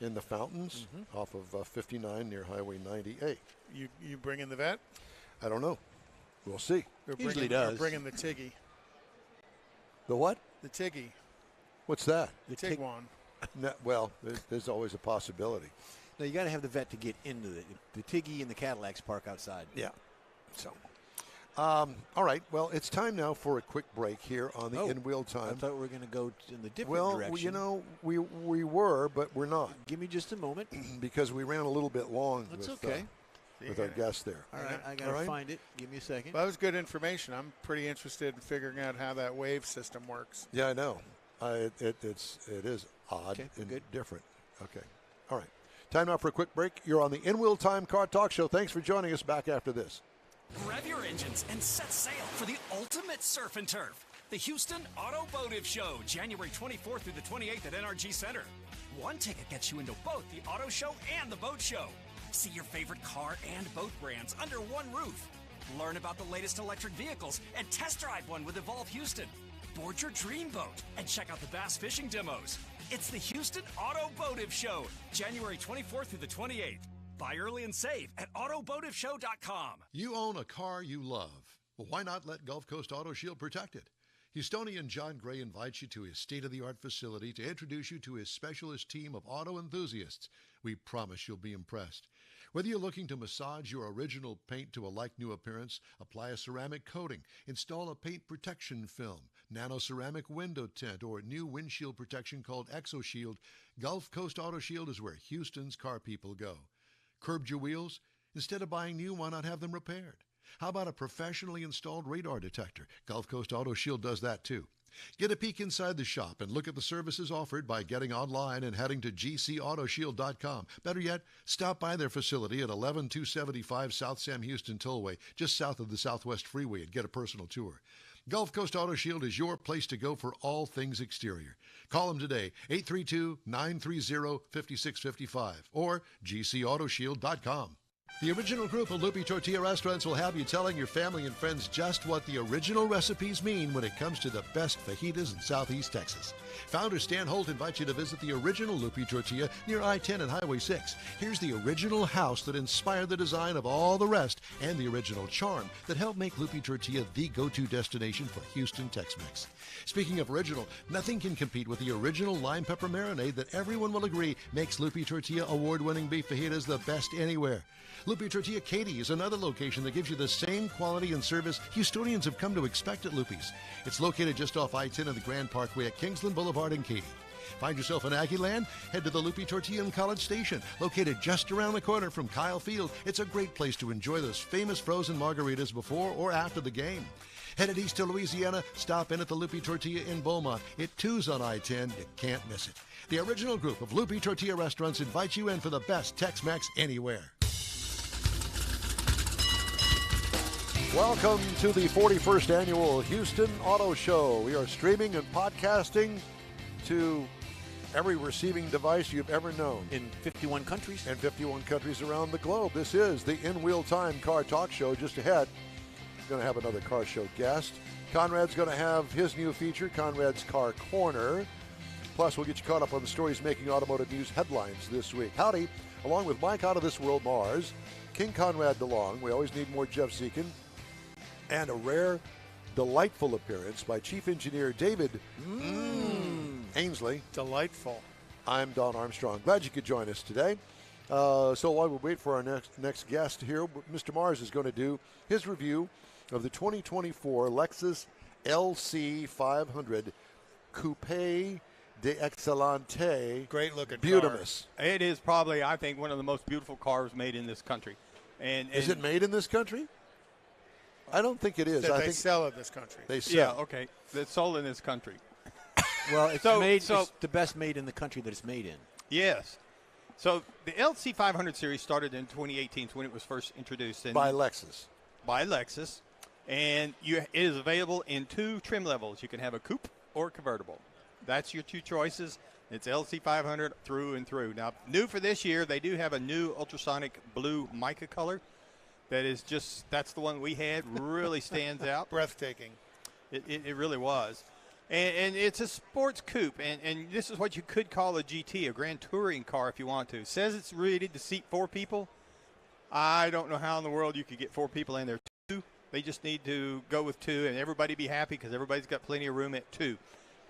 in the Fountains off of 59 near Highway 98. You bring in the vet? I don't know. We'll see. Or Usually bring in- or does. Bring in the Tiggy. The what? The Tiggy. What's that? The Tiguan. No, well, there's always a possibility. No, you got to have the vet to get into the Tiggy and the Cadillacs park outside. Yeah. So, all right. Well, it's time now for a quick break here on the in-wheel I time. thought we were going to go in the different Well, direction. you know, we were, but we're not Give me just a moment. because we ran a little bit long That's with, okay. with our guest there. All right, I got All to right. find it. Give me a second. Well, that was good information. I'm pretty interested in figuring out how that wave system works. Yeah, I know. It is odd Okay, and good. different. Okay. All right. Time now for a quick break. You're on the In-Wheel Time Car Talk Show. Thanks for joining us. Back after this. Rev your engines and set sail for the ultimate surf and turf. The Houston AutoBoative Show, January 24th through the 28th at NRG Center. One ticket gets you into both the auto show and the boat show. See your favorite car and boat brands under one roof. Learn about the latest electric vehicles and test drive one with Evolve Houston. Board your dream boat and check out the bass fishing demos. It's the Houston AutoBoative Show, January 24th through the 28th. Buy early and save at AutoBoativeshow.com. You own a car you love. Well, why not let Gulf Coast Auto Shield protect it? Houstonian John Gray invites you to his state-of-the-art facility to introduce you to his specialist team of auto enthusiasts. We promise you'll be impressed. Whether you're looking to massage your original paint to a like-new appearance, apply a ceramic coating, install a paint protection film, nano-ceramic window tint, or new windshield protection called ExoShield, Gulf Coast Auto Shield is where Houston's car people go. Curbed your wheels? Instead of buying new, why not have them repaired? How about a professionally installed radar detector? Gulf Coast Auto Shield does that too. Get a peek inside the shop and look at the services offered by getting online and heading to gcautoshield.com. Better yet, stop by their facility at 11275 South Sam Houston Tollway, just south of the Southwest Freeway, and get a personal tour. Gulf Coast Auto Shield is your place to go for all things exterior. Call them today, 832-930-5655 or gcautoshield.com. The original group of Loopy Tortilla restaurants will have you telling your family and friends just what the original recipes mean when it comes to the best fajitas in Southeast Texas. Founder Stan Holt invites you to visit the original Loopy Tortilla near I-10 and Highway 6. Here's the original house that inspired the design of all the rest and the original charm that helped make Loopy Tortilla the go-to destination for Houston Tex-Mex. Speaking of original, nothing can compete with the original lime pepper marinade that everyone will agree makes Loopy Tortilla award-winning beef fajitas the best anywhere. Loopy Tortilla Katy is another location that gives you the same quality and service Houstonians have come to expect at Loopy's. It's located just off I-10 and the Grand Parkway at Kingsland Boulevard in Katy. Find yourself in Aggie Land? Head to the Loopy Tortilla in College Station, located just around the corner from Kyle Field. It's a great place to enjoy those famous frozen margaritas before or after the game. Headed east to Louisiana, stop in at the Loopy Tortilla in Beaumont. It too's on I-10. You can't miss it. The original group of Loopy Tortilla restaurants invite you in for the best Tex-Mex anywhere. Welcome to the 41st Annual Houston Auto Show. We are streaming and podcasting to every receiving device you've ever known. In 51 countries. In 51 countries around the globe. This is the In Wheel Time Car Talk Show. Just ahead, going to have another car show guest. Conrad's going to have his new feature, Conrad's Car Corner. Plus, we'll get you caught up on the stories making automotive news headlines this week. Howdy, along with Mike Out of This World Mars, King Conrad DeLong. We always need more Jeff Zekin. And a rare, delightful appearance by Chief Engineer David Ainsley. Delightful. I'm Don Armstrong. Glad you could join us today. So while we wait for our next guest here, Mr. Mars is going to do his review of the 2024 Lexus LC 500 Coupe d'Excellente. Great looking Beautimus. It is probably, I think, one of the most beautiful cars made in this country. And is it made in this country? I don't think it is. That I they think sell in this country. They sell. Yeah, okay. That's sold in this country. Well, it's it's the best made in the country that it's made in. Yes. So the LC 500 series started in 2018 when it was first introduced. By Lexus. By Lexus. And it is available in two trim levels. You can have a coupe or convertible. That's your two choices. It's LC 500 through and through. Now, new for this year, they do have a new ultrasonic blue mica color. That is that's the one we had. Really stands out. Breathtaking. It really was. And it's a sports coupe. And this is what you could call a GT, a Grand Touring car if you want to. It says it's rated to seat 4 people. I don't know how in the world you could get 4 people in there. 2. They just need to go with 2, and everybody be happy because everybody's got plenty of room at 2.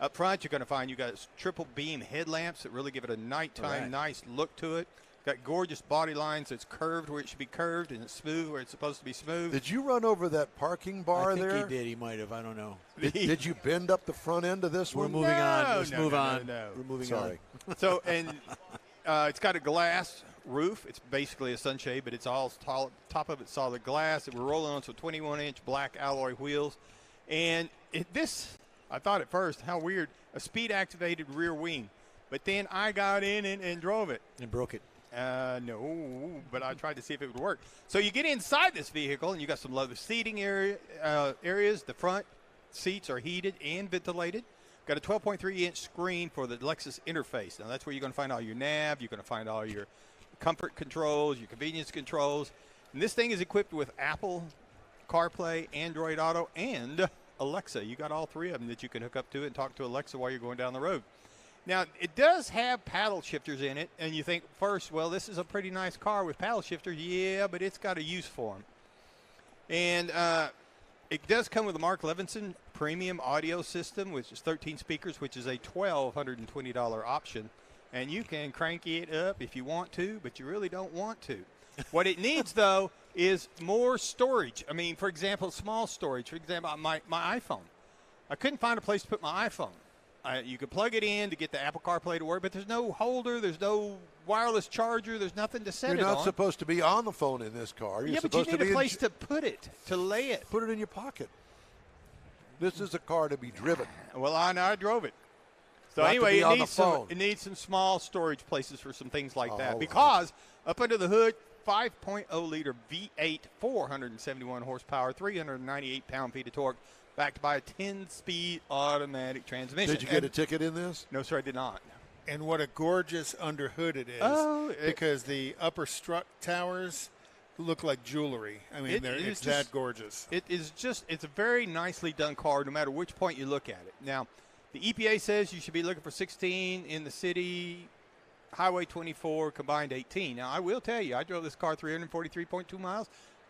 Up front, you're going to find you got triple beam headlamps that really give it a nighttime nice look to it. Got gorgeous body lines. It's curved where it should be curved, and it's smooth where it's supposed to be smooth. Did you run over that parking bar there? I think he did. He might have. I don't know. Did you bend up the front end of this one? We're moving on. Let's move on. No. We're moving Sorry. on. So, and it's got a glass roof. It's basically a sunshade, but it's all top of it solid glass. We're rolling on some 21-inch black alloy wheels. And I thought at first, how weird, a speed-activated rear wing. But then I got in and drove it. And broke it. No, but I tried to see if it would work. So you get inside this vehicle, and you got some leather seating areas. The front seats are heated and ventilated. Got a 12.3-inch screen for the Lexus interface. Now, that's where you're going to find all your nav. You're going to find all your comfort controls, your convenience controls. And this thing is equipped with Apple CarPlay, Android Auto, and Alexa. You got all 3 of them that you can hook up to and talk to Alexa while you're going down the road. Now, it does have paddle shifters in it, and you think first, well, this is a pretty nice car with paddle shifters. Yeah, but it's got a use for them. And it does come with a Mark Levinson premium audio system, which is 13 speakers, which is a $1,220 option. And you can crank it up if you want to, but you really don't want to. What it needs, though, is more storage. I mean, for example, small storage. For example, my iPhone. I couldn't find a place to put my iPhone. You could plug it in to get the Apple CarPlay to work, but there's no holder, there's no wireless charger, there's nothing to set it on. You're not supposed to be on the phone in this car. You're but you supposed need to be a place to put it, to lay it. Put it in your pocket. This is a car to be driven. Well, I drove it. So Not anyway, to be on the phone. it needs some small storage places for some things like that. Because up under the hood, 5.0-liter V8, 471 horsepower, 398 pound-feet of torque, backed by a 10-speed automatic transmission. Did you get a ticket in this? No, sir, I did not. And what a gorgeous underhood it is. Oh, because the upper strut towers look like jewelry. I mean, it's that gorgeous. It is just, it's a very nicely done car no matter which point you look at it. Now, the EPA says you should be looking for 16 in the city, Highway 24, combined 18. Now, I will tell you, I drove this car 343.2 miles.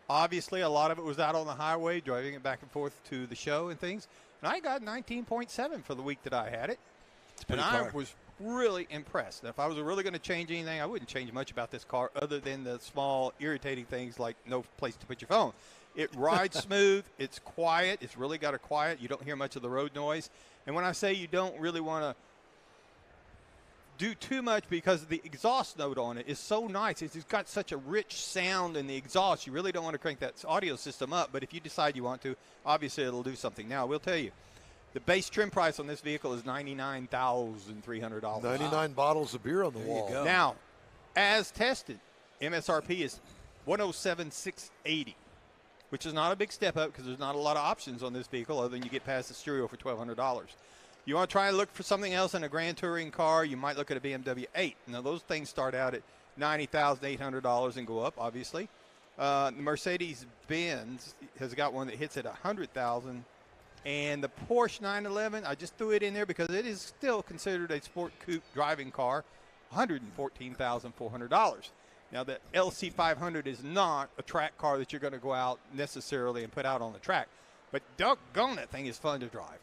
Obviously, a lot of it was out on the highway, driving it back and forth to the show and things. And I got 19.7 for the week that I had it. And I was really impressed. Now, if I was really going to change anything, I wouldn't change much about this car other than the small irritating things like no place to put your phone. It rides smooth. It's quiet. It's really got a quiet. You don't hear much of the road noise. And when I say you don't really want to do too much because the exhaust note on it is so nice. It's got such a rich sound in the exhaust. You really don't want to crank that audio system up. But if you decide you want to, obviously it'll do something. Now, I will tell you, the base trim price on this vehicle is $99,300. 99 bottles of beer on the wall. you go. Now, as tested, MSRP is $107,680, which is not a big step up because there's not a lot of options on this vehicle other than you get past the stereo for $1,200. You want to try and look for something else in a Grand Touring car, you might look at a BMW 8. Now, those things start out at $90,800 and go up, obviously. The Mercedes-Benz has got one that hits at $100,000. And the Porsche 911, I just threw it in there because it is still considered a sport coupe driving car, $114,400. Now, the LC500 is not a track car that you're going to go out necessarily and put out on the track. But doggone, that thing is fun to drive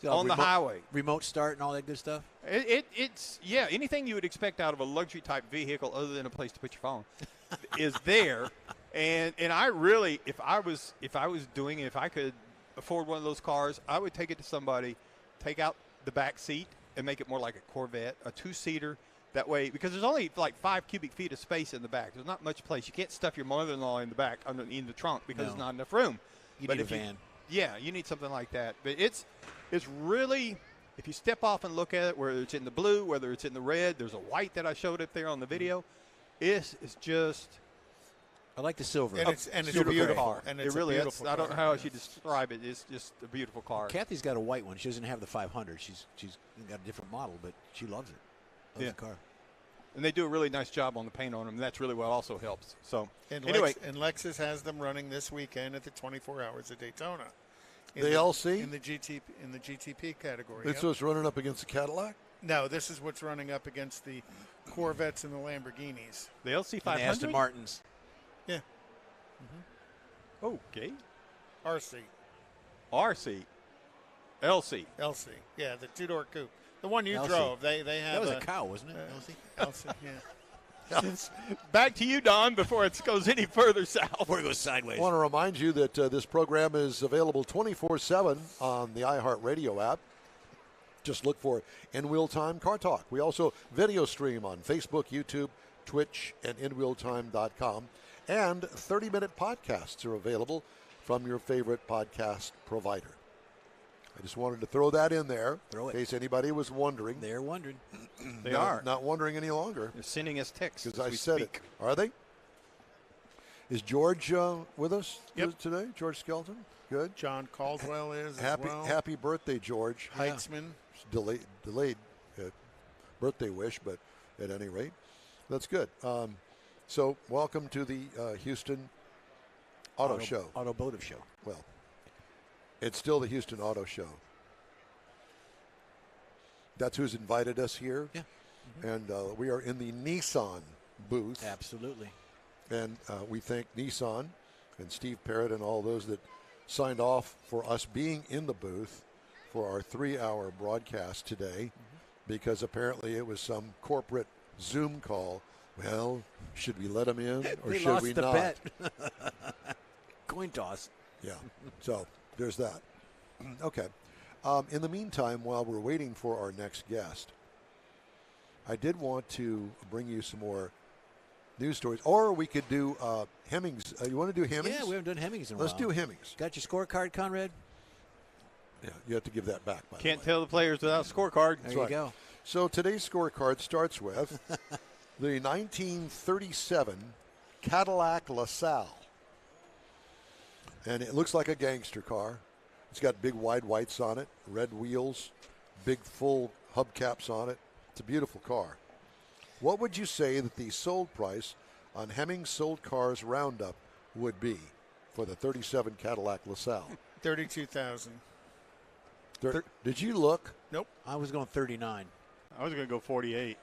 on the highway. Remote start and all that good stuff? It's anything you would expect out of a luxury-type vehicle other than a place to put your phone is there. And I really, if I was doing it, if I could afford one of those cars, I would take it to somebody, take out the back seat and make it more like a Corvette, a two-seater. That way, because there's only like 5 cubic feet of space in the back. There's not much place. You can't stuff your mother-in-law in the back, in the trunk, because there's not enough room. You need a van. You need something like that. But it's really, if you step off and look at it, whether it's in the blue, whether it's in the red, there's a white that I showed up there on the video. It's just. I like the silver. And it's beautiful. Car. And it's it really a beautiful is. I don't know how car. else you describe it. It's just a beautiful car. Kathy's got a white one. She doesn't have the 500. She's got a different model, but she loves it. Loves the car. And they do a really nice job on the paint on them. And that's really what also helps. So And anyway, and Lexus has them running this weekend at the 24 Hours of Daytona. The LC? In the GTP category. This was running up against the Cadillac? No, this is what's running up against the Corvettes and the Lamborghinis. the LC500. And the Aston Martins. Yeah. Okay. RC. RC. LC. LC. Yeah, the two-door coupe. The one you LC. drove. They have That was a cow, wasn't it? LC, yeah. Back to you, Don, before it goes any further south. Before it goes sideways. I want to remind you that this program is available 24/7 on the iHeartRadio app. Just look for In Wheel Time Car Talk. We also video stream on Facebook, YouTube, Twitch, and InWheelTime.com. And 30-minute podcasts are available from your favorite podcast provider. I just wanted to throw that in there in case anybody was wondering. They're wondering. They are. Not wondering any longer. They're sending us texts Because as I we said speak. it. Are they? Is George with us today? George Skelton? Good. John Caldwell is Happy as well. happy birthday, George. Heitzman. Delayed birthday wish, but at any rate, that's good. So welcome to the Houston Auto Show. AutoBoative Show. Well, it's still the Houston Auto Show. That's who's invited us here. Yeah. And we are in the Nissan booth. Absolutely. And we thank Nissan and Steve Parrott and all those that signed off for us being in the booth for our 3-hour broadcast today, because apparently it was some corporate Zoom call. Well, should we let them in or They should lost we the not? bet. Coin toss. Yeah. So there's that. Okay. In the meantime, while we're waiting for our next guest, I did want to bring you some more news stories. Or we could do Hemmings. You want to do Hemmings? Yeah, we haven't done Hemmings in a Let's while. do Hemmings. Got your scorecard, Conrad? Yeah, you have to give that back, by Can't the way. tell the players without a scorecard. There you go. So today's scorecard starts with the 1937 Cadillac LaSalle. And it looks like a gangster car. It's got big wide whites on it, red wheels, big full hubcaps on it. It's a beautiful car. What would you say that the sold price on Hemmings Sold Cars Roundup would be for the 37 Cadillac LaSalle? 32,000. Did you look? Nope. I was going 39. I was going to go 48,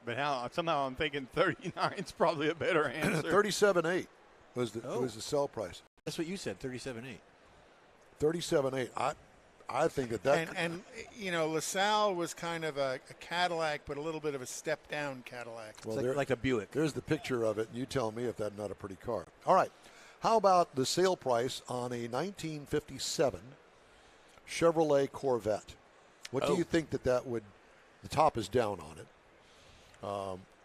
but somehow I'm thinking 39 is probably a better answer. 37.8 was the sell price. That's what you said, 37.8. 37.8. I think that and you know, LaSalle was kind of a Cadillac, but a little bit of a step down Cadillac. well, It's like a Buick. there's the picture of it, and you tell me if that's not a pretty car. All right. How about the sale price on a 1957 Chevrolet Corvette? What do you think that would? The top is down on it.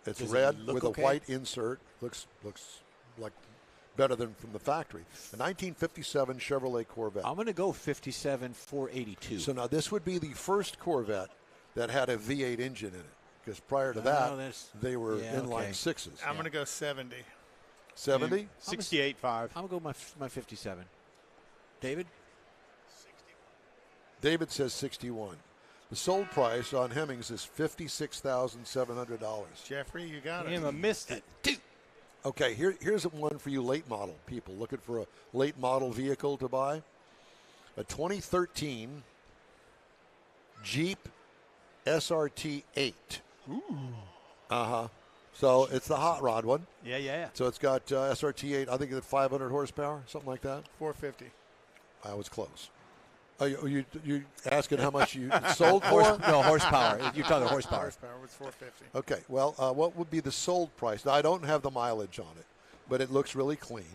It's Does it red look with okay? a white insert. Looks like better than from the factory. A 1957 Chevrolet Corvette. I'm going to go 57 482. So now this would be the first Corvette that had a V8 engine in it, because prior to No, that that's- they were yeah, inline okay. sixes. I'm going to go 70. 70. 68.5. I'm going to go my 57. David? David says 61. The sold price on Hemmings is $56,700. Jeffrey, you got it. Damn, I missed it. Okay, here's one for you late model people looking for a late model vehicle to buy. A 2013 Jeep SRT 8. Ooh. Uh-huh. So it's the hot rod one. Yeah. So it's got SRT 8, I think it's 500 horsepower, something like that. 450. I was close. Are you asking how much you sold for? No, horsepower. You're talking horsepower. Horsepower was 450. Okay, well, what would be the sold price? Now, I don't have the mileage on it, but it looks really clean.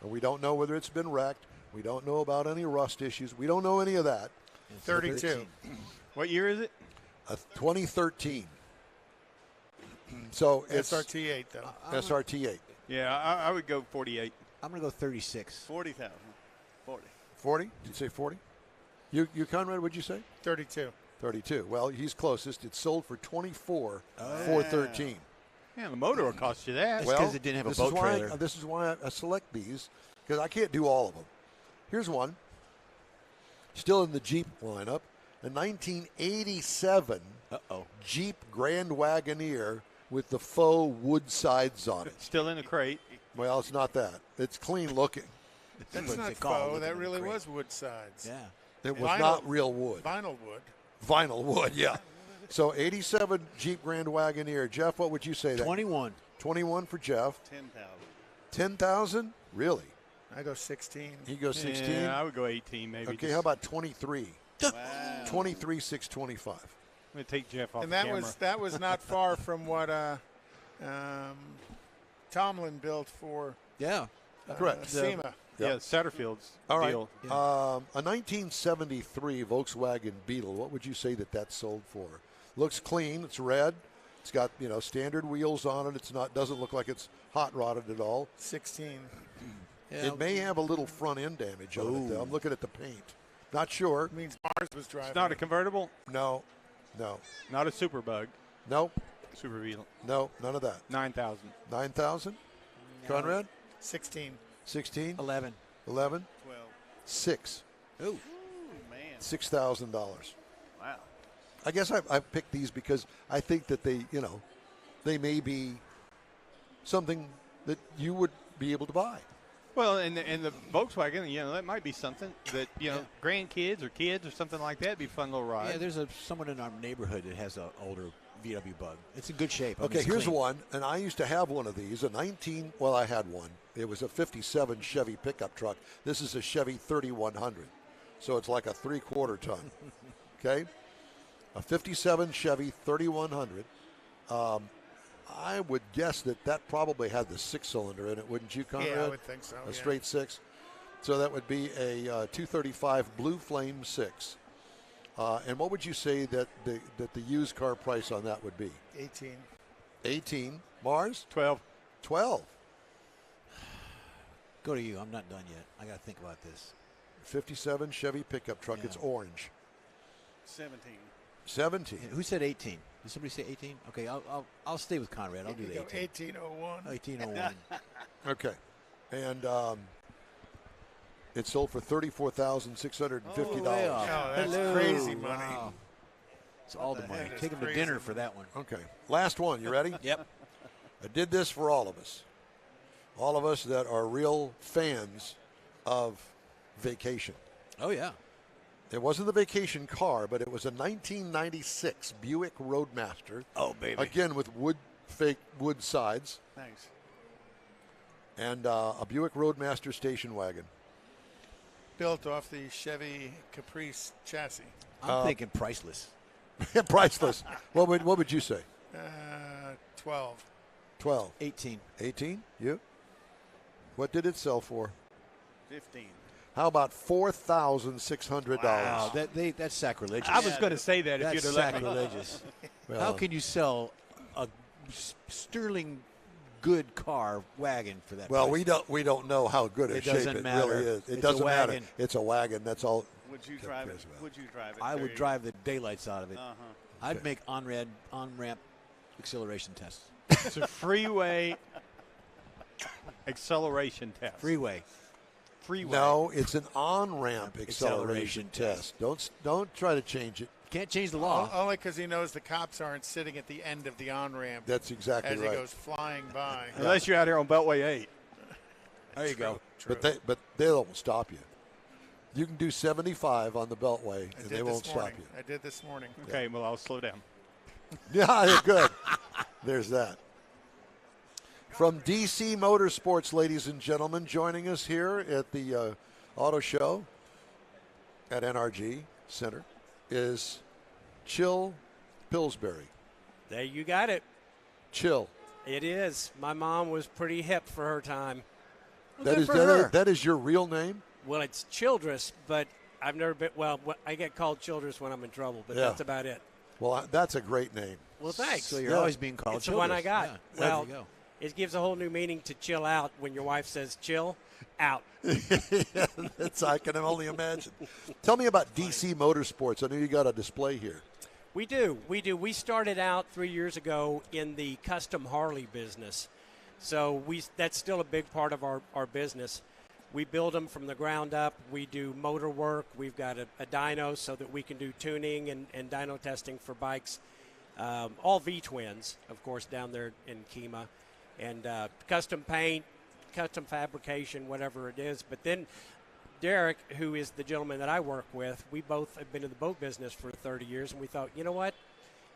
And we don't know whether it's been wrecked. We don't know about any rust issues. We don't know any of that. 32. What year is it? 2013. So it's SRT 8 though. SRT 8. Yeah, I would go 48. I'm going to go 36. 40,000. 40. 40? Did you say 40? You Conrad, what'd you say? 32. 32. Well, he's closest. It's sold for 24, 413. Yeah, the motor will cost you that. That's 'cause it didn't have a boat trailer. This is why I select these, because I can't do all of them. Here's one. Still in the Jeep lineup. A 1987 Jeep Grand Wagoneer with the faux wood sides on it. Still in the crate. Well, it's not that. It's clean looking. That's what not they call it, faux. looking That in really great. was wood sides. Yeah. It was Vinyl- not real wood. Vinyl wood. Vinyl wood, yeah. So 87 Jeep Grand Wagoneer. Jeff, what would you say? 21. 21 for Jeff. 10,000. 10,000? Really? I go 16. He goes 16. Yeah, I would go 18 maybe. Okay, how about 23? Wow. 23, 625. I'm going to take Jeff off And the camera. that was not far from what Tomlin built for Yeah. Correct. SEMA. Yeah, Satterfield's All right. deal. A 1973 Volkswagen Beetle. What would you say that sold for? Looks clean. It's red. It's got standard wheels on it. It's not doesn't look like it's hot rodded at all. 16. Yeah. It may have a little front end damage on it, though. I'm looking at the paint. Not sure. Means Mars was driving. It's not a it. convertible, No. not a super bug, No. super Beetle. No. None of that. 9,000. 9,000. Conrad. 16. 16. 11. 11. 12. 6. Ooh. Ooh, man. $6,000. Wow. I guess I picked these because I think that they may be something that you would be able to buy. Well, and the Volkswagen, that might be something that grandkids or kids or something like that would be a fun little ride. Yeah, there's someone in our neighborhood that has an older VW Bug. It's in good shape. I mean, Okay, it's here's clean. one, and I used to have one of these. I had one. It was a 57 Chevy pickup truck. This is a Chevy 3100, so it's like a 3/4 ton. Okay, a 57 Chevy 3100. I would guess that probably had the 6-cylinder in it, wouldn't you, Conrad? Yeah, I would think so. A straight 6. So that would be a 235 Blue Flame 6. And what would you say that the used car price on that would be? 18. 18. Mars? 12. 12. Go to you. I'm not done yet. I got to think about this. 57 Chevy pickup truck. Yeah. It's orange. 17. 17. Who said 18? Did somebody say 18? Okay, I'll stay with Conrad. I'll do You the go 18. 1801. 1801. Okay. And it sold for $34,650. way off. Oh, that's Hello. crazy money. Wow. It's all the the money. heck is Take him to crazy dinner money? for that one. Okay. Last one. You ready? Yep. I did this for all of us. All of us that are real fans of vacation. Oh, yeah. It wasn't the vacation car, but it was a 1996 Buick Roadmaster. Oh, baby. Again, with fake wood sides. Thanks. And a Buick Roadmaster station wagon. Built off the Chevy Caprice chassis. I'm thinking priceless. Priceless. What would you say? 12. 12. 18. 18? You? What did it sell for? 15. How about $4,600? Wow, that's sacrilegious. I was going to say that if That's you'd have let me. sacrilegious. Well, How can you sell a sterling good car wagon for that Well, price? we don't know how good a It shape doesn't it matter. really is. It It's a doesn't matter. wagon. It's a wagon. That's all. Would you drive it? cares about. Would you drive it? I There would you drive the daylights out of it. go. I'd make on-ramp acceleration tests. It's a freeway acceleration test. Freeway. Freeway. No, it's an on-ramp Acceleration acceleration test. Don't try to change it. Can't change the law. Only because he knows the cops aren't sitting at the end of the on-ramp That's exactly as right. he goes flying by. Unless you're out here on Beltway 8. There you go. True. But they don't stop you. You can do 75 on the Beltway, I and did they won't this stop morning. you. I did this morning. Okay, well, I'll slow down. Yeah, good. There's that. From DC Motorsports, ladies and gentlemen, joining us here at the auto show at NRG Center is Chill Pillsbury. There you got it. Chill. It is. My mom was pretty hip for her time. That is your real name? Well, it's Childress, but I've never been. Well, I get called Childress when I'm in trouble, but Yeah. that's about it. Well, that's a great name. Well, thanks. So you're always being called It's the one I Childress. got. Yeah, Well, there you go. it gives a whole new meaning to chill out when your wife says chill out. I can only imagine. Tell me about DC Motorsports. I know you got a display here. We do. We started out 3 years ago in the custom Harley business. So that's still a big part of our business. We build them from the ground up. We do motor work. We've got a dyno so that we can do tuning and dyno testing for bikes. All V-twins, of course, down there in Kemah. And custom paint, custom fabrication, whatever it is. But then Derek, who is the gentleman that I work with, we both have been in the boat business for 30 years, and we thought, you know what?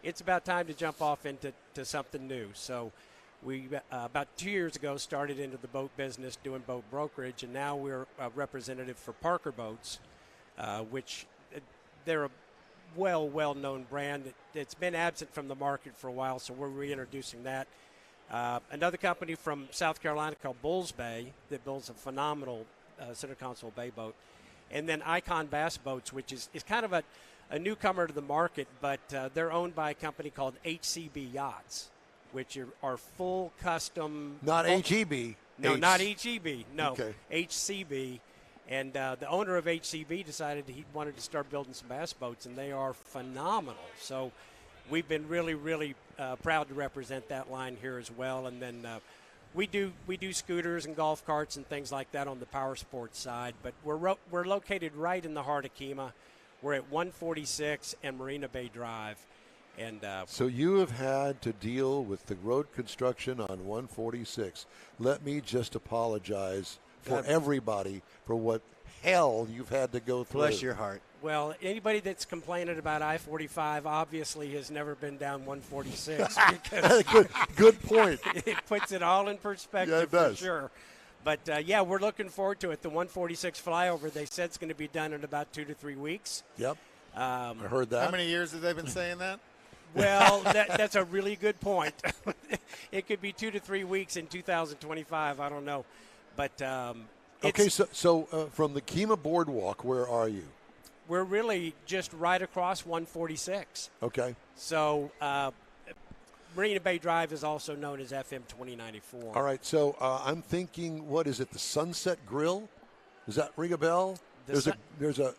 It's about time to jump off into something new. So we, about 2 years ago, started into the boat business doing boat brokerage, and now we're a representative for Parker Boats, which they're a well-known brand. It's been absent from the market for a while, so we're reintroducing that. Another company from South Carolina called Bulls Bay that builds a phenomenal center console bay boat. And then Icon Bass Boats, which is kind of a newcomer to the market, but they're owned by a company called HCB Yachts, which are full custom. Not HEB. No, not HEB. No, Okay. HCB. And the owner of HCB decided he wanted to start building some bass boats, and they are phenomenal. So we've been really, really proud to represent that line here as well. And then we do scooters and golf carts and things like that on the power sports side. But we're located right in the heart of Kemah. We're at 146 and Marina Bay Drive. And So you have had to deal with the road construction on 146. Let me just apologize for everybody for what hell you've had to go through. Bless your heart. well, anybody that's complaining about I-45 obviously has never been down 146. because Good point. it puts it all in perspective Yeah, it does. for sure. But, yeah, we're looking forward to it. The 146 flyover, they said it's going to be done in about 2 to 3 weeks. Yep. I heard that. How many years have they been saying that? Well, that's a really good point. It could be 2 to 3 weeks in 2025. I don't know. But Okay, so from the Kemah Boardwalk, where are you? we're really just right across 146. Okay. So Marina Bay Drive is also known as FM 2094. All right, so I'm thinking, what is it, the Sunset Grill? Does that ring a bell? There's a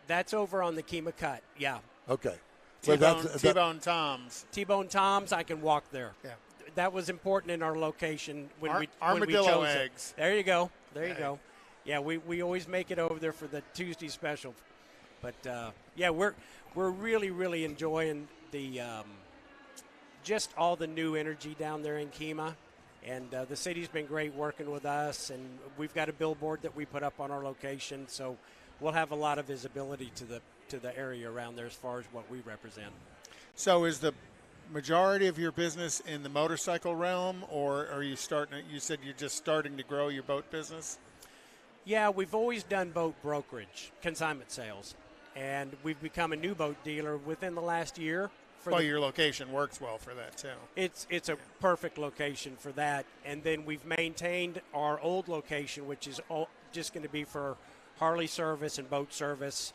That's over on the Kemah Cut, yeah. okay. T-Bone Tom's. T-Bone Tom's, I can walk there. Yeah. That was important in our location when we armadillo chose eggs. it. There you go. There you go. Yeah, we always make it over there for the Tuesday special. But yeah, we're really, really enjoying the just all the new energy down there in Kemah. And the city's been great working with us, and we've got a billboard that we put up on our location, so we'll have a lot of visibility to the area around there as far as what we represent. So is the majority of your business in the motorcycle realm, or are you you said you're just starting to grow your boat business? Yeah, we've always done boat brokerage, consignment sales, and we've become a new boat dealer within the last year. Well, your location works well for that, too. It's a perfect location for that. And then we've maintained our old location, which is just going to be for Harley service and boat service.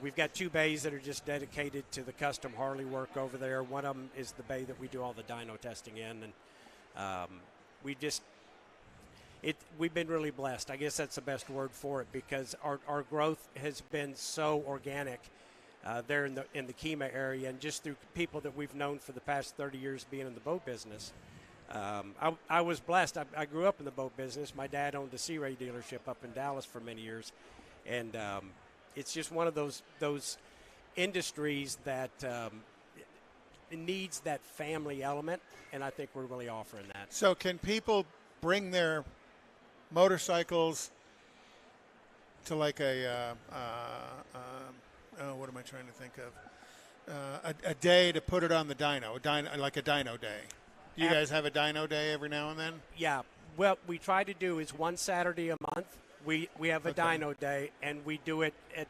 We've got 2 bays that are just dedicated to the custom Harley work over there. One of them is the bay that we do all the dyno testing in. And we've been really blessed. I guess that's the best word for it, because our growth has been so organic. There in the Kemah area, and just through people that we've known for the past 30 years being in the boat business. I was blessed. I grew up in the boat business. My dad owned a Sea Ray dealership up in Dallas for many years, and it's just one of those industries that needs that family element, and I think we're really offering that. So can people bring their motorcycles to like what am I trying to think of? A day to put it on the dyno, like a dyno day. Do you guys have a dyno day every now and then? Yeah. Well, we try to do is one Saturday a month. We have a dyno day, and we do it at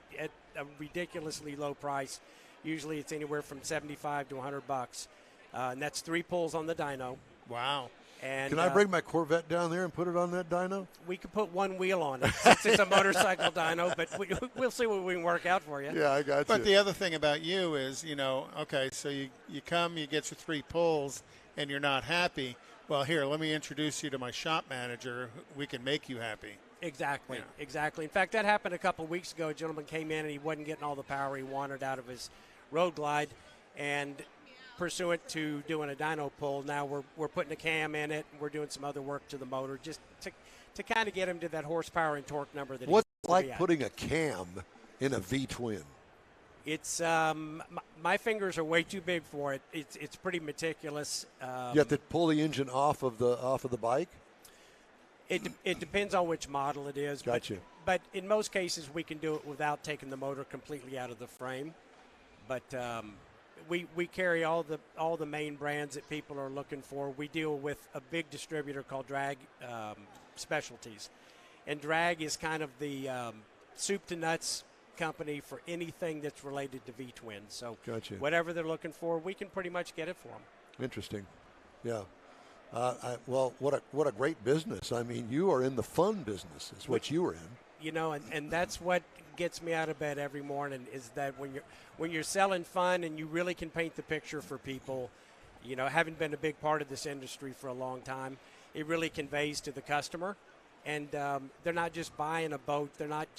a ridiculously low price. Usually it's anywhere from $75 to $100, and that's 3 pulls on the dyno. Wow. And, can I bring my Corvette down there and put it on that dyno? We could put 1 wheel on it since it's a motorcycle dyno, but we'll see what we can work out for you. Yeah, I got you. But the other thing about you is, okay, so you come, you get your 3 pulls, and you're not happy. Well, here, let me introduce you to my shop manager. We can make you happy. Exactly, Yeah. exactly. In fact, that happened a couple of weeks ago. A gentleman came in, and he wasn't getting all the power he wanted out of his Road Glide, and pursuant to doing a dyno pull, now we're putting a cam in it, and we're doing some other work to the motor just to kind of get him to that horsepower and torque number that What's he's it like putting a cam in a V-twin? It's my fingers are way too big for it. It's pretty meticulous. You have to pull the engine off of the bike? It depends on which model it is. Gotcha. But in most cases, we can do it without taking the motor completely out of the frame. But we carry all the main brands that people are looking for. We deal with a big distributor called Drag Specialties, and Drag is kind of the soup to nuts company for anything that's related to V-twins. So Gotcha. Whatever they're looking for, we can pretty much get it for them. Interesting. Yeah. Well, what a great business. I mean, you are in the fun business is what you are in. And that's what gets me out of bed every morning is that when you're selling fun and you really can paint the picture for people, having been a big part of this industry for a long time, it really conveys to the customer. And they're not just buying a boat. They're not just